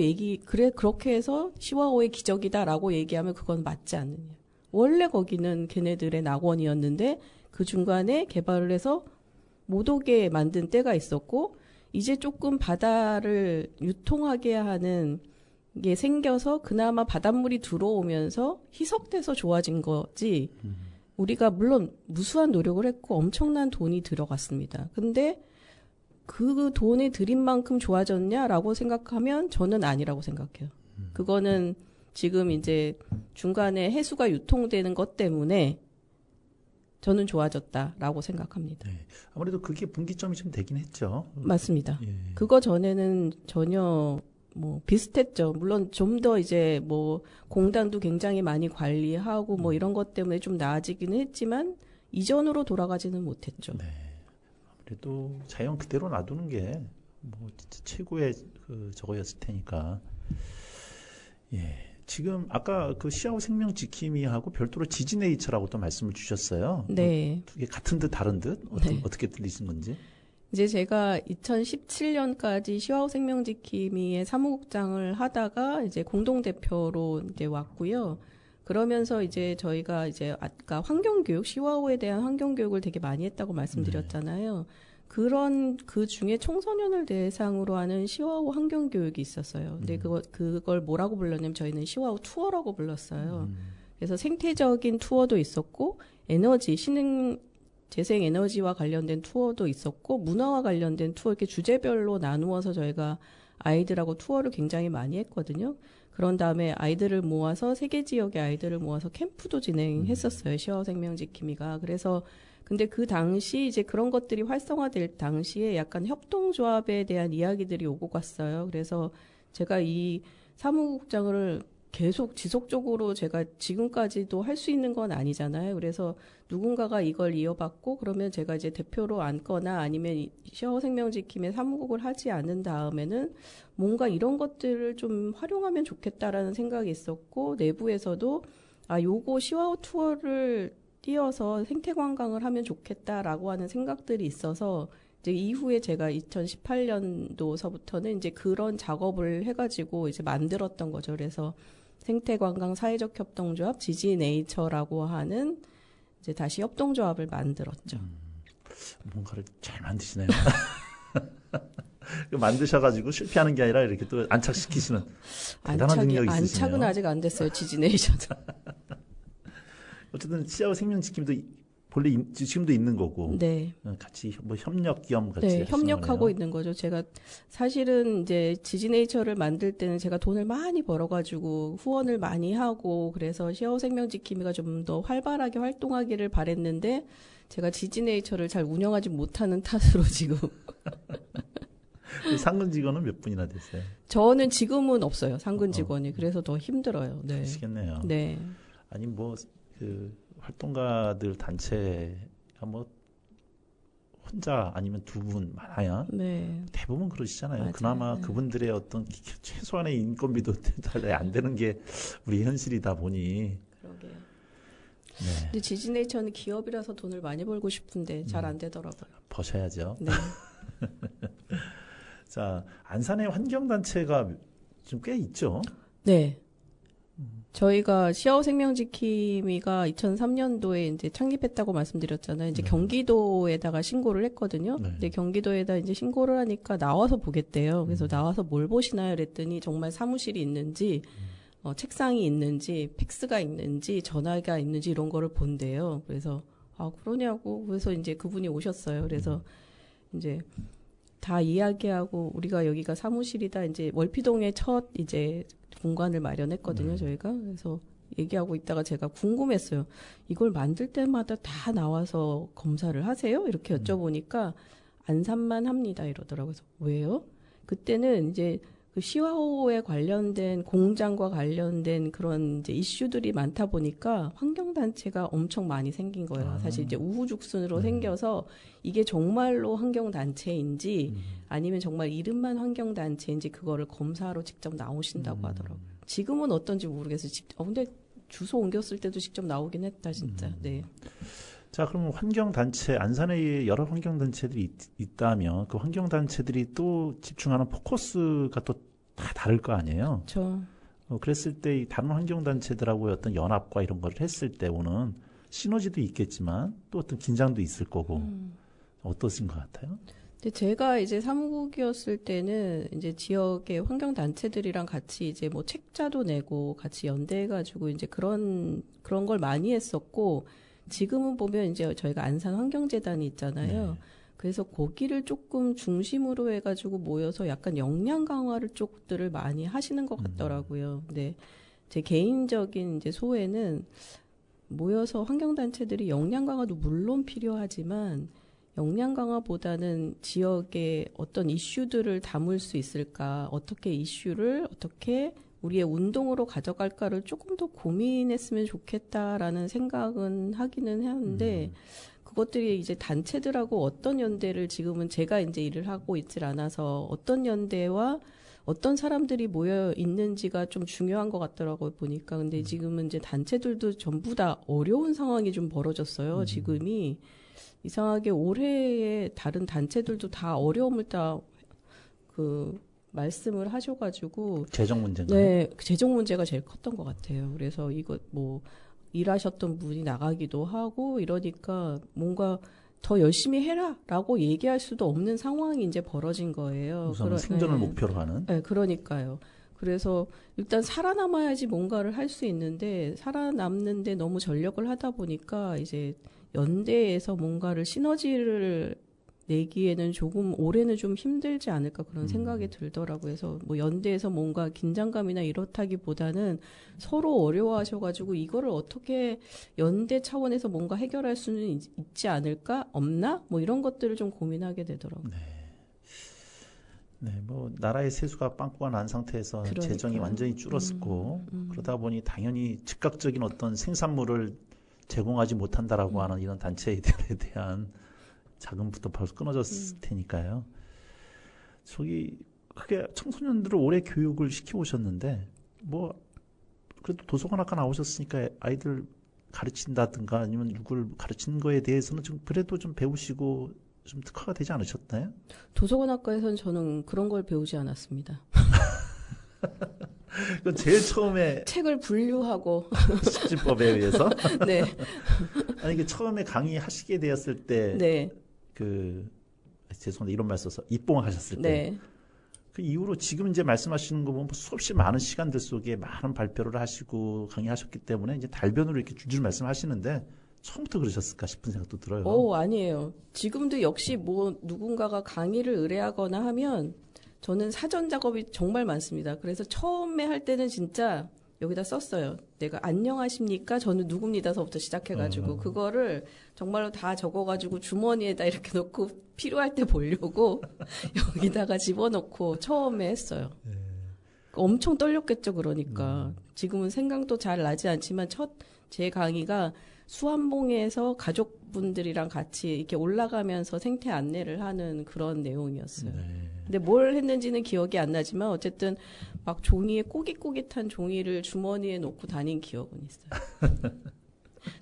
그렇게 해서 시와호의 기적이다라고 얘기하면 그건 맞지 않느냐. 원래 거기는 걔네들의 낙원이었는데 그 중간에 개발을 해서 못 오게 만든 때가 있었고 이제 조금 바다를 유통하게 하는 게 생겨서 그나마 바닷물이 들어오면서 희석돼서 좋아진 거지. 우리가 물론 무수한 노력을 했고 엄청난 돈이 들어갔습니다. 근데 그 돈에 들인 만큼 좋아졌냐라고 생각하면 저는 아니라고 생각해요. 그거는 지금 이제 중간에 해수가 유통되는 것 때문에 저는 좋아졌다라고 생각합니다. 네. 아무래도 그게 분기점이 좀 되긴 했죠. 맞습니다. 예. 그거 전에는 전혀 뭐 비슷했죠. 물론 좀 더 이제 뭐 공단도 굉장히 많이 관리하고 뭐 이런 것 때문에 좀 나아지기는 했지만 이전으로 돌아가지는 못했죠. 네. 아무래도 자연 그대로 놔두는 게 뭐 진짜 최고의 그 저거였을 테니까. 예. 지금 아까 그 시아호 생명 지킴이하고 별도로 지지네이처라고 또 말씀을 주셨어요. 네. 두 개 같은 듯 다른 듯 네. 어떻게 들리신 건지. 이제 제가 2017년까지 시와호 생명지킴이의 사무국장을 하다가 이제 공동대표로 이제 왔고요. 그러면서 이제 저희가 이제 아까 환경교육, 시와호에 대한 환경교육을 되게 많이 했다고 말씀드렸잖아요. 그런 그 중에 청소년을 대상으로 하는 시와호 환경교육이 있었어요. 근데 그걸 뭐라고 불렀냐면 저희는 시와호 투어라고 불렀어요. 그래서 생태적인 투어도 있었고 에너지, 재생에너지와 관련된 투어도 있었고 문화와 관련된 투어 이렇게 주제별로 나누어서 저희가 아이들하고 투어를 굉장히 많이 했거든요. 그런 다음에 아이들을 모아서 세 개 지역의 아이들을 모아서 캠프도 진행했었어요. 시와호 생명지킴이가. 그래서 근데 그 당시 이제 그런 것들이 활성화될 당시에 약간 협동조합에 대한 이야기들이 오고 갔어요. 그래서 제가 이 사무국장을 계속 지속적으로 제가 지금까지도 할 수 있는 건 아니잖아요. 그래서 누군가가 이걸 이어받고 그러면 제가 이제 대표로 앉거나 아니면 시와호 생명지킴의 사무국을 하지 않은 다음에는 뭔가 이런 것들을 좀 활용하면 좋겠다라는 생각이 있었고 내부에서도 요거 시와호 투어를 띄어서 생태관광을 하면 좋겠다라고 하는 생각들이 있어서 이제 이후에 제가 2018년도서부터는 이제 그런 작업을 해가지고 이제 만들었던 거죠. 그래서 생태관광 사회적 협동조합 지지네이처라고 하는 이제 다시 협동조합을 만들었죠. 뭔가를 잘 만드시네요. 만드셔가지고 실패하는 게 아니라 이렇게 또 안착시키시는 대단한 능력이 있으시네요. 안착은 아직 안 됐어요. 지지네이처도. 어쨌든 시아호 생명지킴도 본래 지금도 있는 거고, 네. 같이 뭐 협력 겸 같이 네, 하시는 협력하고 거네요. 있는 거죠. 제가 사실은 이제 지지네이처를 만들 때는 제가 돈을 많이 벌어가지고 후원을 많이 하고 그래서 시아호 생명지킴이가 좀 더 활발하게 활동하기를 바랬는데 제가 지지네이처를 잘 운영하지 못하는 탓으로 지금. 상근 직원은 몇 분이나 됐어요? 저는 지금은 없어요. 상근 직원이. 그래서 더 힘들어요. 네. 그러시겠네요. 네. 아니 뭐 그 활동가들 단체가 뭐 혼자 아니면 두 분 많아야 네. 대부분 그러시잖아요. 맞아요. 그나마 네. 그분들의 어떤 최소한의 인건비도 안 되는 게 우리 현실이다 보니. 그러게요. 네. 근데 지지네이처는 기업이라서 돈을 많이 벌고 싶은데 잘 안 되더라고요. 버셔야죠. 네. 자, 안산의 환경단체가 좀 꽤 있죠. 네. 저희가 시아오 생명지킴이가 2003년도에 이제 창립했다고 말씀드렸잖아요. 이제 경기도에다가 신고를 했거든요. 네. 근데 경기도에다 이제 신고를 하니까 나와서 보겠대요. 그래서 나와서 뭘 보시나요? 그랬더니 정말 사무실이 있는지, 책상이 있는지, 팩스가 있는지, 전화가 있는지 이런 거를 본대요. 그래서 아, 그러냐고. 그래서 이제 그분이 오셨어요. 그래서 이제 다 이야기하고 우리가 여기가 사무실이다. 이제 월피동에 첫 이제 공간을 마련했거든요, 저희가. 그래서 얘기하고 있다가 제가 궁금했어요. 이걸 만들 때마다 다 나와서 검사를 하세요? 이렇게 여쭤보니까 안산만 합니다. 이러더라고요. 그래서 왜요? 그때는 이제 그 시화호에 관련된 공장과 관련된 그런 이제 이슈들이 많다 보니까 환경단체가 엄청 많이 생긴 거예요. 사실 이제 우후죽순으로 생겨서 이게 정말로 환경단체인지 아니면 정말 이름만 환경단체인지 그거를 검사로 직접 나오신다고 하더라고요. 지금은 어떤지 모르겠어요. 근데 주소 옮겼을 때도 직접 나오긴 했다, 진짜. 네. 자, 그럼 환경단체, 안산에 여러 환경단체들이 있다면 그 환경단체들이 또 집중하는 포커스가 또 다 다를 거 아니에요? 저 그랬을 때 이 다른 환경단체들하고 어떤 연합과 이런 걸 했을 때 오는 시너지도 있겠지만 또 어떤 긴장도 있을 거고 어떠신 것 같아요? 근데 제가 이제 사무국이었을 때는 이제 지역의 환경단체들이랑 같이 이제 뭐 책자도 내고 같이 연대해가지고 이제 그런 걸 많이 했었고 지금은 보면 이제 저희가 안산 환경재단이 있잖아요. 네. 그래서 거기를 조금 중심으로 해가지고 모여서 약간 역량 강화를 쪽들을 많이 하시는 것 같더라고요. 근데 제 개인적인 이제 소회는 모여서 환경단체들이 역량 강화도 물론 필요하지만 역량 강화보다는 지역의 어떤 이슈들을 담을 수 있을까, 어떻게 이슈를 어떻게 우리의 운동으로 가져갈까를 조금 더 고민했으면 좋겠다라는 생각은 하기는 하는데 그것들이 이제 단체들하고 어떤 연대를 지금은 제가 이제 일을 하고 있질 않아서 어떤 연대와 어떤 사람들이 모여 있는지가 좀 중요한 것 같더라고요, 보니까. 근데 지금은 이제 단체들도 전부 다 어려운 상황이 좀 벌어졌어요, 지금이. 이상하게 올해에 다른 단체들도 다 어려움을 다 말씀을 하셔가지고. 재정 문제인가요? 네, 재정 문제가 제일 컸던 것 같아요. 그래서 이거 뭐, 일하셨던 분이 나가기도 하고 이러니까 뭔가 더 열심히 해라라고 얘기할 수도 없는 상황이 이제 벌어진 거예요. 우선 생존을 네. 목표로 하는. 네, 그러니까요. 그래서 일단 살아남아야지 뭔가를 할 수 있는데 살아남는데 너무 전력을 하다 보니까 이제 연대에서 뭔가를 시너지를 내기에는 조금 올해는 좀 힘들지 않을까 그런 생각이 들더라고요. 그래서 뭐 연대에서 뭔가 긴장감이나 이렇다기보다는 서로 어려워하셔가지고 이거를 어떻게 연대 차원에서 뭔가 해결할 수는 있지 않을까? 없나? 뭐 이런 것들을 좀 고민하게 되더라고요. 네, 뭐 나라의 세수가 빵꾸가 난 상태에서 그러니까요. 재정이 완전히 줄었고 그러다 보니 당연히 즉각적인 어떤 생산물을 제공하지 못한다라고 하는 이런 단체들에 대한 자금부터 벌써 끊어졌을 테니까요. 저기 크게 청소년들을 오래 교육을 시켜 오셨는데 뭐 그래도 도서관학과 나오셨으니까 아이들 가르친다든가 아니면 누구를 가르치는 거에 대해서는 좀 그래도 좀 배우시고 좀 특화가 되지 않으셨나요? 도서관학과에서는 저는 그런 걸 배우지 않았습니다. 그 제일 처음에 책을 분류하고 식진법에 의해서 네, 아니 그 처음에 강의하시게 되었을 때 네, 죄송한데 이런 말 써서 입봉하셨을 때 네. 그 이후로 지금 이제 말씀하시는 거 보면 수없이 많은 시간들 속에 많은 발표를 하시고 강의하셨기 때문에 이제 달변으로 이렇게 줄줄 말씀하시는데 처음부터 그러셨을까 싶은 생각도 들어요. 아니에요. 지금도 역시 뭐 누군가가 강의를 의뢰하거나 하면 저는 사전 작업이 정말 많습니다. 그래서 처음에 할 때는 진짜 여기다 썼어요. 내가 안녕하십니까? 저는 누굽니다서부터 시작해가지고 그거를 정말로 다 적어가지고 주머니에다 이렇게 넣고 필요할 때 보려고 여기다가 집어넣고 처음에 했어요. 엄청 떨렸겠죠, 그러니까. 지금은 생각도 잘 나지 않지만 제 강의가 수암봉에서 가족분들이랑 같이 이렇게 올라가면서 생태 안내를 하는 그런 내용이었어요. 네. 근데 뭘 했는지는 기억이 안 나지만 어쨌든 막 종이에 꼬깃꼬깃한 종이를 주머니에 놓고 다닌 기억은 있어요.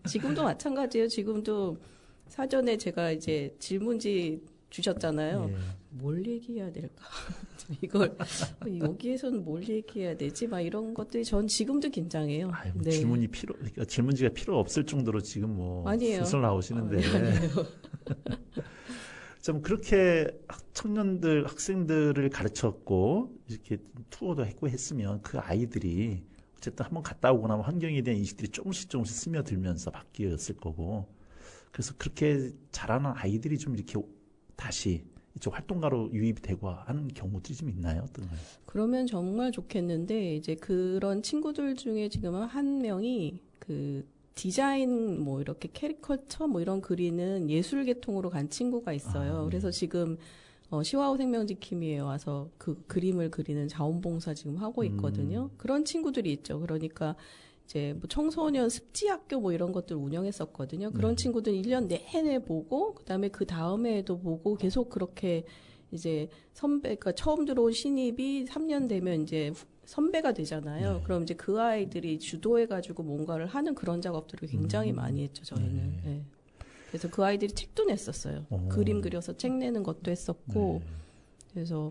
지금도 마찬가지예요. 지금도 사전에 제가 이제 질문지 주셨잖아요. 예. 뭘 얘기해야 될까? 이걸 여기에서는 뭘 얘기해야 되지? 막 이런 것들이 전 지금도 긴장해요. 아유, 네. 그러니까 질문지가 필요 없을 정도로 지금 뭐 아니에요. 슬슬 나오시는데. 네, 아니에요. 좀 그렇게 학생들을 가르쳤고 이렇게 투어도 했고 했으면 그 아이들이 어쨌든 한번 갔다 오고 나면 환경에 대한 인식들이 조금씩 스며들면서 바뀌었을 거고, 그래서 그렇게 자라는 아이들이 좀 이렇게 다시 이쪽 활동가로 유입이 되고 하는 경우들이 좀 있나요? 어떤가요? 그러면 정말 좋겠는데 이제 그런 친구들 중에 지금 한 명이 그 디자인 뭐 이렇게 캐리커처 뭐 이런 그리는 예술 계통으로 간 친구가 있어요. 네. 그래서 지금 시와우 생명지킴이에 와서 그 그림을 그리는 자원봉사 지금 하고 있거든요. 그런 친구들이 있죠. 그러니까 이제 뭐 청소년 습지학교 뭐 이런 것들 운영했었거든요. 그런 친구들 1년 내내 보고 그다음에 그 다음에도 보고 계속 그렇게 이제 그러니까 처음 들어온 신입이 3년 되면 이제 선배가 되잖아요. 네. 그럼 이제 그 아이들이 주도해가지고 뭔가를 하는 그런 작업들을 굉장히 많이 했죠, 저희는. 네. 네. 그래서 그 아이들이 책도 냈었어요. 오. 그림 그려서 책 내는 것도 했었고. 네. 그래서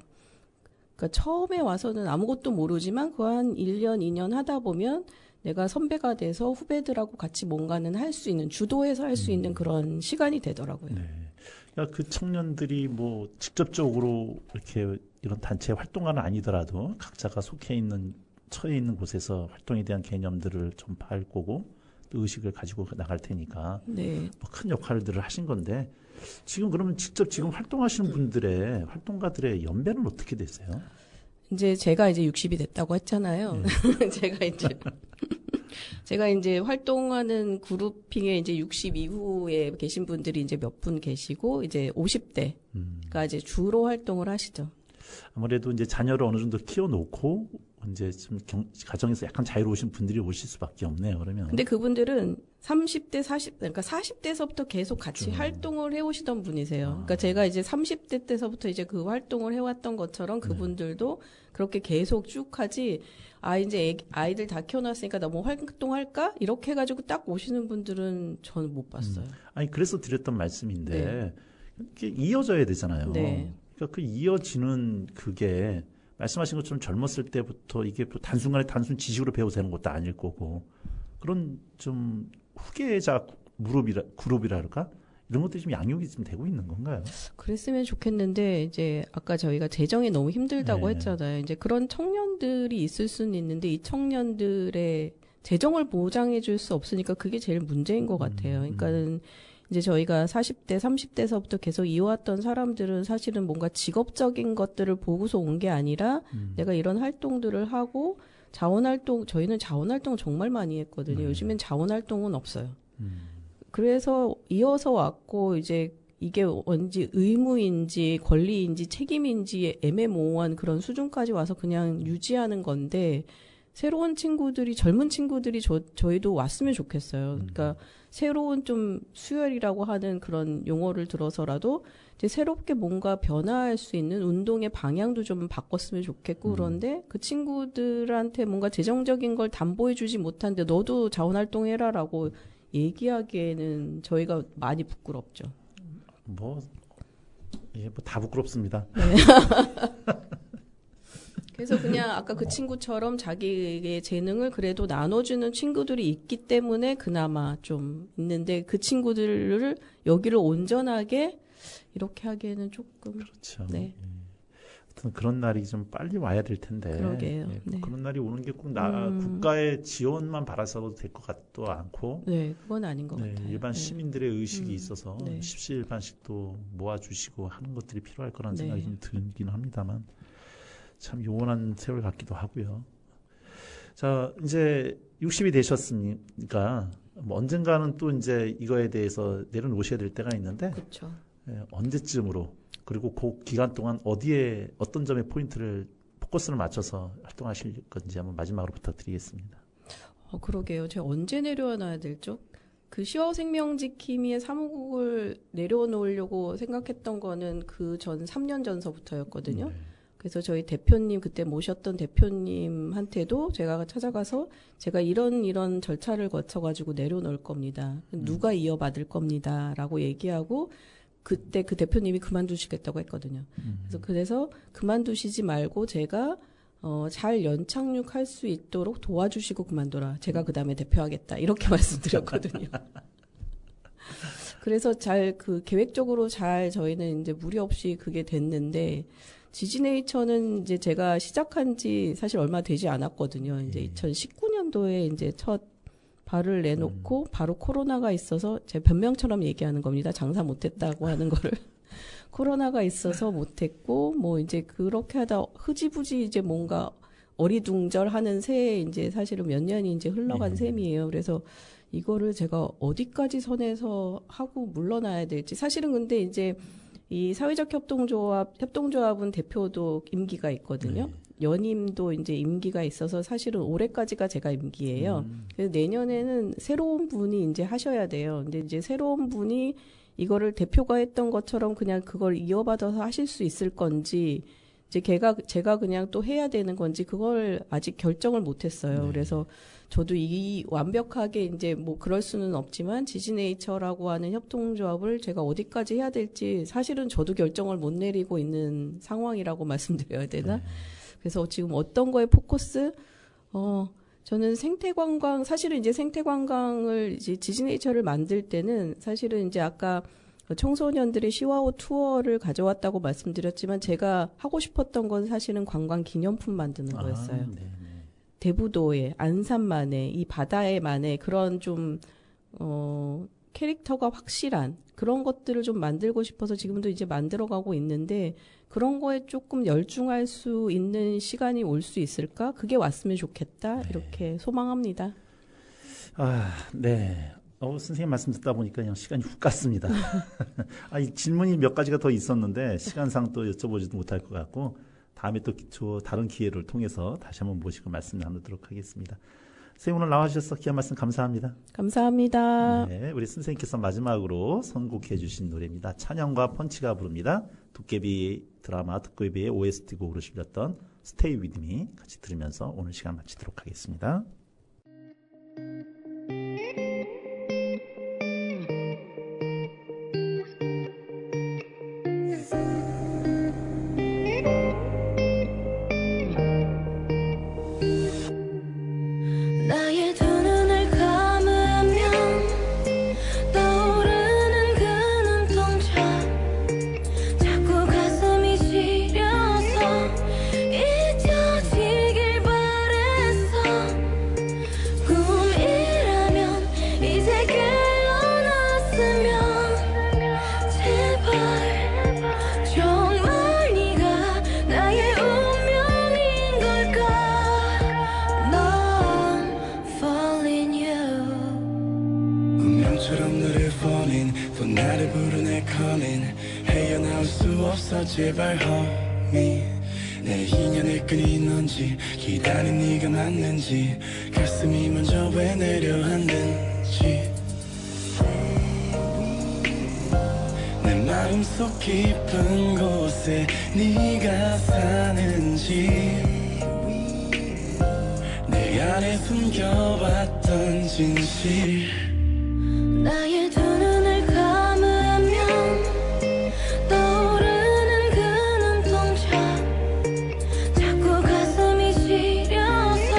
그러니까 처음에 와서는 아무것도 모르지만 그 한 1년, 2년 하다 보면 내가 선배가 돼서 후배들하고 같이 뭔가는 할 수 있는, 주도해서 할 수 있는 그런 시간이 되더라고요. 네. 그러니까 그 청년들이 뭐 직접적으로 이렇게 이런 단체 활동가는 아니더라도 각자가 처해 있는 곳에서 활동에 대한 개념들을 좀 볼 거고 또 의식을 가지고 나갈 테니까 네. 뭐 큰 역할들을 하신 건데, 지금 그러면 직접 지금 활동하시는 분들의 활동가들의 연배는 어떻게 되세요? 이제 제가 이제 60이 됐다고 했잖아요. 네. 제가 이제 활동하는 그룹핑에 이제 60 이후에 계신 분들이 이제 몇 분 계시고 이제 50대가 이제 주로 활동을 하시죠. 아무래도 이제 자녀를 어느 정도 키워놓고 이제 좀 가정에서 약간 자유로우신 분들이 오실 수밖에 없네요. 그러면. 근데 그분들은 30대, 40대, 그러니까 40대서부터 계속 같이 그렇죠. 활동을 해오시던 분이세요. 그러니까 제가 이제 30대 때서부터 이제 그 활동을 해왔던 것처럼 그분들도 그렇게 계속 쭉 하지, 이제 아이들 다 키워놨으니까 나 뭐 활동할까? 이렇게 해가지고 딱 오시는 분들은 저는 못 봤어요. 아니, 그래서 드렸던 말씀인데, 네. 이게 이어져야 되잖아요. 네. 그러니까 그 이어지는 그게 말씀하신 것처럼 젊었을 때부터 이게 또 단순간에 단순 지식으로 배워서 되는 것도 아닐 거고, 그런 좀 후계자 그룹이라 할까? 이런 것들이 좀 양육이 좀 되고 있는 건가요? 그랬으면 좋겠는데 이제 아까 저희가 재정이 너무 힘들다고 네. 했잖아요. 이제 그런 청년들이 있을 수는 있는데 이 청년들의 재정을 보장해 줄 수 없으니까 그게 제일 문제인 것 같아요. 그러니까는 이제 저희가 40대, 30대서부터 계속 이어왔던 사람들은 사실은 뭔가 직업적인 것들을 보고서 온 게 아니라 내가 이런 활동들을 하고 저희는 자원활동 정말 많이 했거든요. 요즘엔 자원활동은 없어요. 그래서 이어서 왔고 이제 이게 뭔지 의무인지 권리인지 책임인지 애매모호한 그런 수준까지 와서 그냥 유지하는 건데, 새로운 친구들이, 젊은 친구들이 저희도 왔으면 좋겠어요. 그러니까 새로운 좀 수혈이라고 하는 그런 용어를 들어서라도 이제 새롭게 뭔가 변화할 수 있는 운동의 방향도 좀 바꿨으면 좋겠고, 그런데 그 친구들한테 뭔가 재정적인 걸 담보해주지 못하는데 너도 자원활동해라라고 얘기하기에는 저희가 많이 부끄럽죠. 뭐 다 부끄럽습니다. 그래서 그냥 아까 그 친구처럼 자기의 재능을 그래도 나눠주는 친구들이 있기 때문에 그나마 좀 있는데, 그 친구들을 여기를 온전하게 이렇게 하기에는 조금. 그렇죠. 네. 하여튼 그런 날이 좀 빨리 와야 될 텐데. 그러게요. 뭐 네. 그런 날이 오는 게 꼭 국가의 지원만 바라서도 될 것 같도 않고. 네, 그건 아닌 것 네, 같아요. 일반 네. 시민들의 의식이 있어서 네. 십시일반씩도 모아주시고 하는 것들이 필요할 거라는 네. 생각이 좀 들긴 합니다만, 참 요원한 세월 같기도 하고요. 자, 이제 60이 되셨으니까 뭐 언젠가는 또 이제 이거에 대해서 내려놓으셔야 될 때가 있는데, 그렇죠. 언제쯤으로, 그리고 그 기간 동안 어떤 점에 포인트를 포커스를 맞춰서 활동하실 건지 한번 마지막으로 부탁드리겠습니다. 그러게요. 제가 언제 내려놔야 될죠? 그 시와우 생명지킴이의 사무국을 내려놓으려고 생각했던 거는 그 전 3년 전서부터였거든요. 네. 그래서 저희 대표님, 그때 모셨던 대표님한테도 제가 찾아가서 제가 이런 절차를 거쳐가지고 내려놓을 겁니다. 누가 이어받을 겁니다. 라고 얘기하고 그때 그 대표님이 그만두시겠다고 했거든요. 그래서 그만두시지 말고 제가 잘 연착륙할 수 있도록 도와주시고 그만둬라. 제가 그 다음에 대표하겠다. 이렇게 말씀드렸거든요. 그래서 계획적으로 저희는 이제 무리 없이 그게 됐는데, 지지네이처는 이제 제가 시작한 지 사실 얼마 되지 않았거든요. 이제 2019년도에 이제 첫 발을 내놓고 바로 코로나가 있어서 제 변명처럼 얘기하는 겁니다. 장사 못했다고 하는 거를. 코로나가 있어서 못했고, 뭐 이제 그렇게 하다 흐지부지 이제 뭔가 어리둥절하는 새에 이제 사실은 몇 년이 이제 흘러간 셈이에요. 그래서 이거를 제가 어디까지 선에서 하고 물러나야 될지. 사실은 근데 이제 이 사회적 협동조합은 대표도 임기가 있거든요. 연임도 이제 임기가 있어서 사실은 올해까지가 제가 임기예요. 그래서 내년에는 새로운 분이 이제 하셔야 돼요. 근데 이제 새로운 분이 이거를 대표가 했던 것처럼 그냥 그걸 이어받아서 하실 수 있을 건지, 이제 제가 그냥 또 해야 되는 건지, 그걸 아직 결정을 못 했어요. 그래서 저도 완벽하게 이제 뭐 그럴 수는 없지만, 지지네이처라고 하는 협동조합을 제가 어디까지 해야 될지 사실은 저도 결정을 못 내리고 있는 상황이라고 말씀드려야 되나? 그래서 지금 어떤 거에 포커스? 저는 생태관광, 사실은 이제 생태관광을 이제 지지네이처를 만들 때는 사실은 이제 아까 청소년들의 시와우 투어를 가져왔다고 말씀드렸지만, 제가 하고 싶었던 건 사실은 관광 기념품 만드는 거였어요. 대부도에, 안산만에, 이 바다에만의 그런 좀, 캐릭터가 확실한 그런 것들을 좀 만들고 싶어서 지금도 이제 만들어가고 있는데, 그런 거에 조금 열중할 수 있는 시간이 올 수 있을까? 그게 왔으면 좋겠다. 이렇게 소망합니다. 네. 선생님 말씀 듣다 보니까 그냥 시간이 훅 갔습니다. 이 질문이 몇 가지가 더 있었는데 시간상 또 여쭤보지도 못할 것 같고, 다음에 또 다른 기회를 통해서 다시 한번 모시고 말씀 나누도록 하겠습니다. 선생님 오늘 나와주셔서 귀한 말씀 감사합니다. 감사합니다. 네, 우리 선생님께서 마지막으로 선곡해 주신 노래입니다. 찬영과 펀치가 부릅니다. 도깨비 드라마 도깨비의 OST 곡으로 실렸던 Stay With Me 같이 들으면서 오늘 시간 마치도록 하겠습니다. 나의 두 눈을 감으면 떠오르는 그 눈동자, 자꾸 가슴이 시려서 잊혀지길 바랬어. 꿈이라면 이제 깨어났으면 제발 정말 네가 나의 운명인 걸까. 넌 falling you. 운명처럼 너를 falling, 또 나를 부르네 calling. 헤어나올 수 없어 제발 homie. 내 인연의 끈이 넌지, 기다린 네가 맞는지, 가슴이 먼저 왜 내려앉는지. 내 마음속 깊은 곳에 네가 사는지, 내 안에 숨겨왔던 진실. 나의 두 눈을 감으면 떠오르는 그 눈동자, 자꾸 가슴이 시려서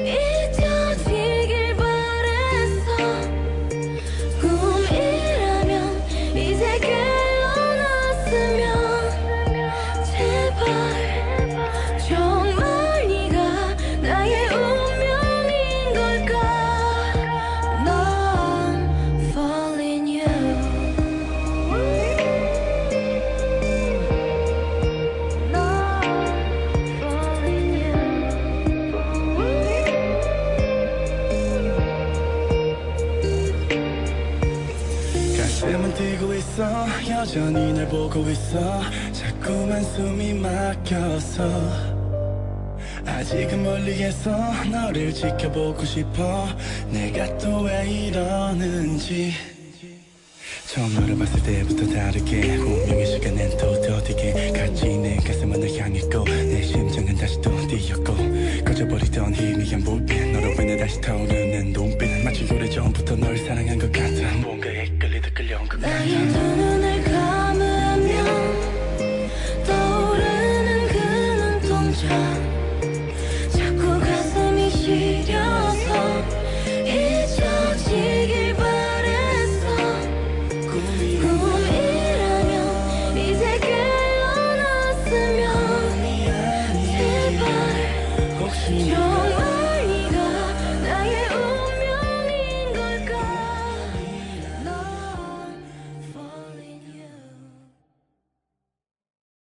잊혀지길 바랬어. 꿈이라면 이제 깨어났으면 제발 정말 네가 나의 운명인 걸까. 넌 falling you. 넌 falling 가슴은 뛰고 있어, 여전히 널 보고 있어. 자꾸만 숨이 막혀서 아직은 멀리에서 너를 지켜보고 싶어 내가 또 왜 이러는지 처음 너를 봤을 때부터 다르게 운명의 시간엔 또 더디게 같이 내 가슴은 널 향했고 내 심장은 다시 또 뛰었고 꺼져버리던 희미한 불빛 너로 인해 다시 타오르는 눈빛 마치 오래전부터 널 사랑한 것 같아 뭔가에 끌리듯 끌려온 것 같아 나의 두 눈을 감으면 떠오르는 그 눈동자 자꾸 가슴이 시려서 잊혀지길 바랬어 꿈이라면 이제 깨어났으면 제발 혹시 좀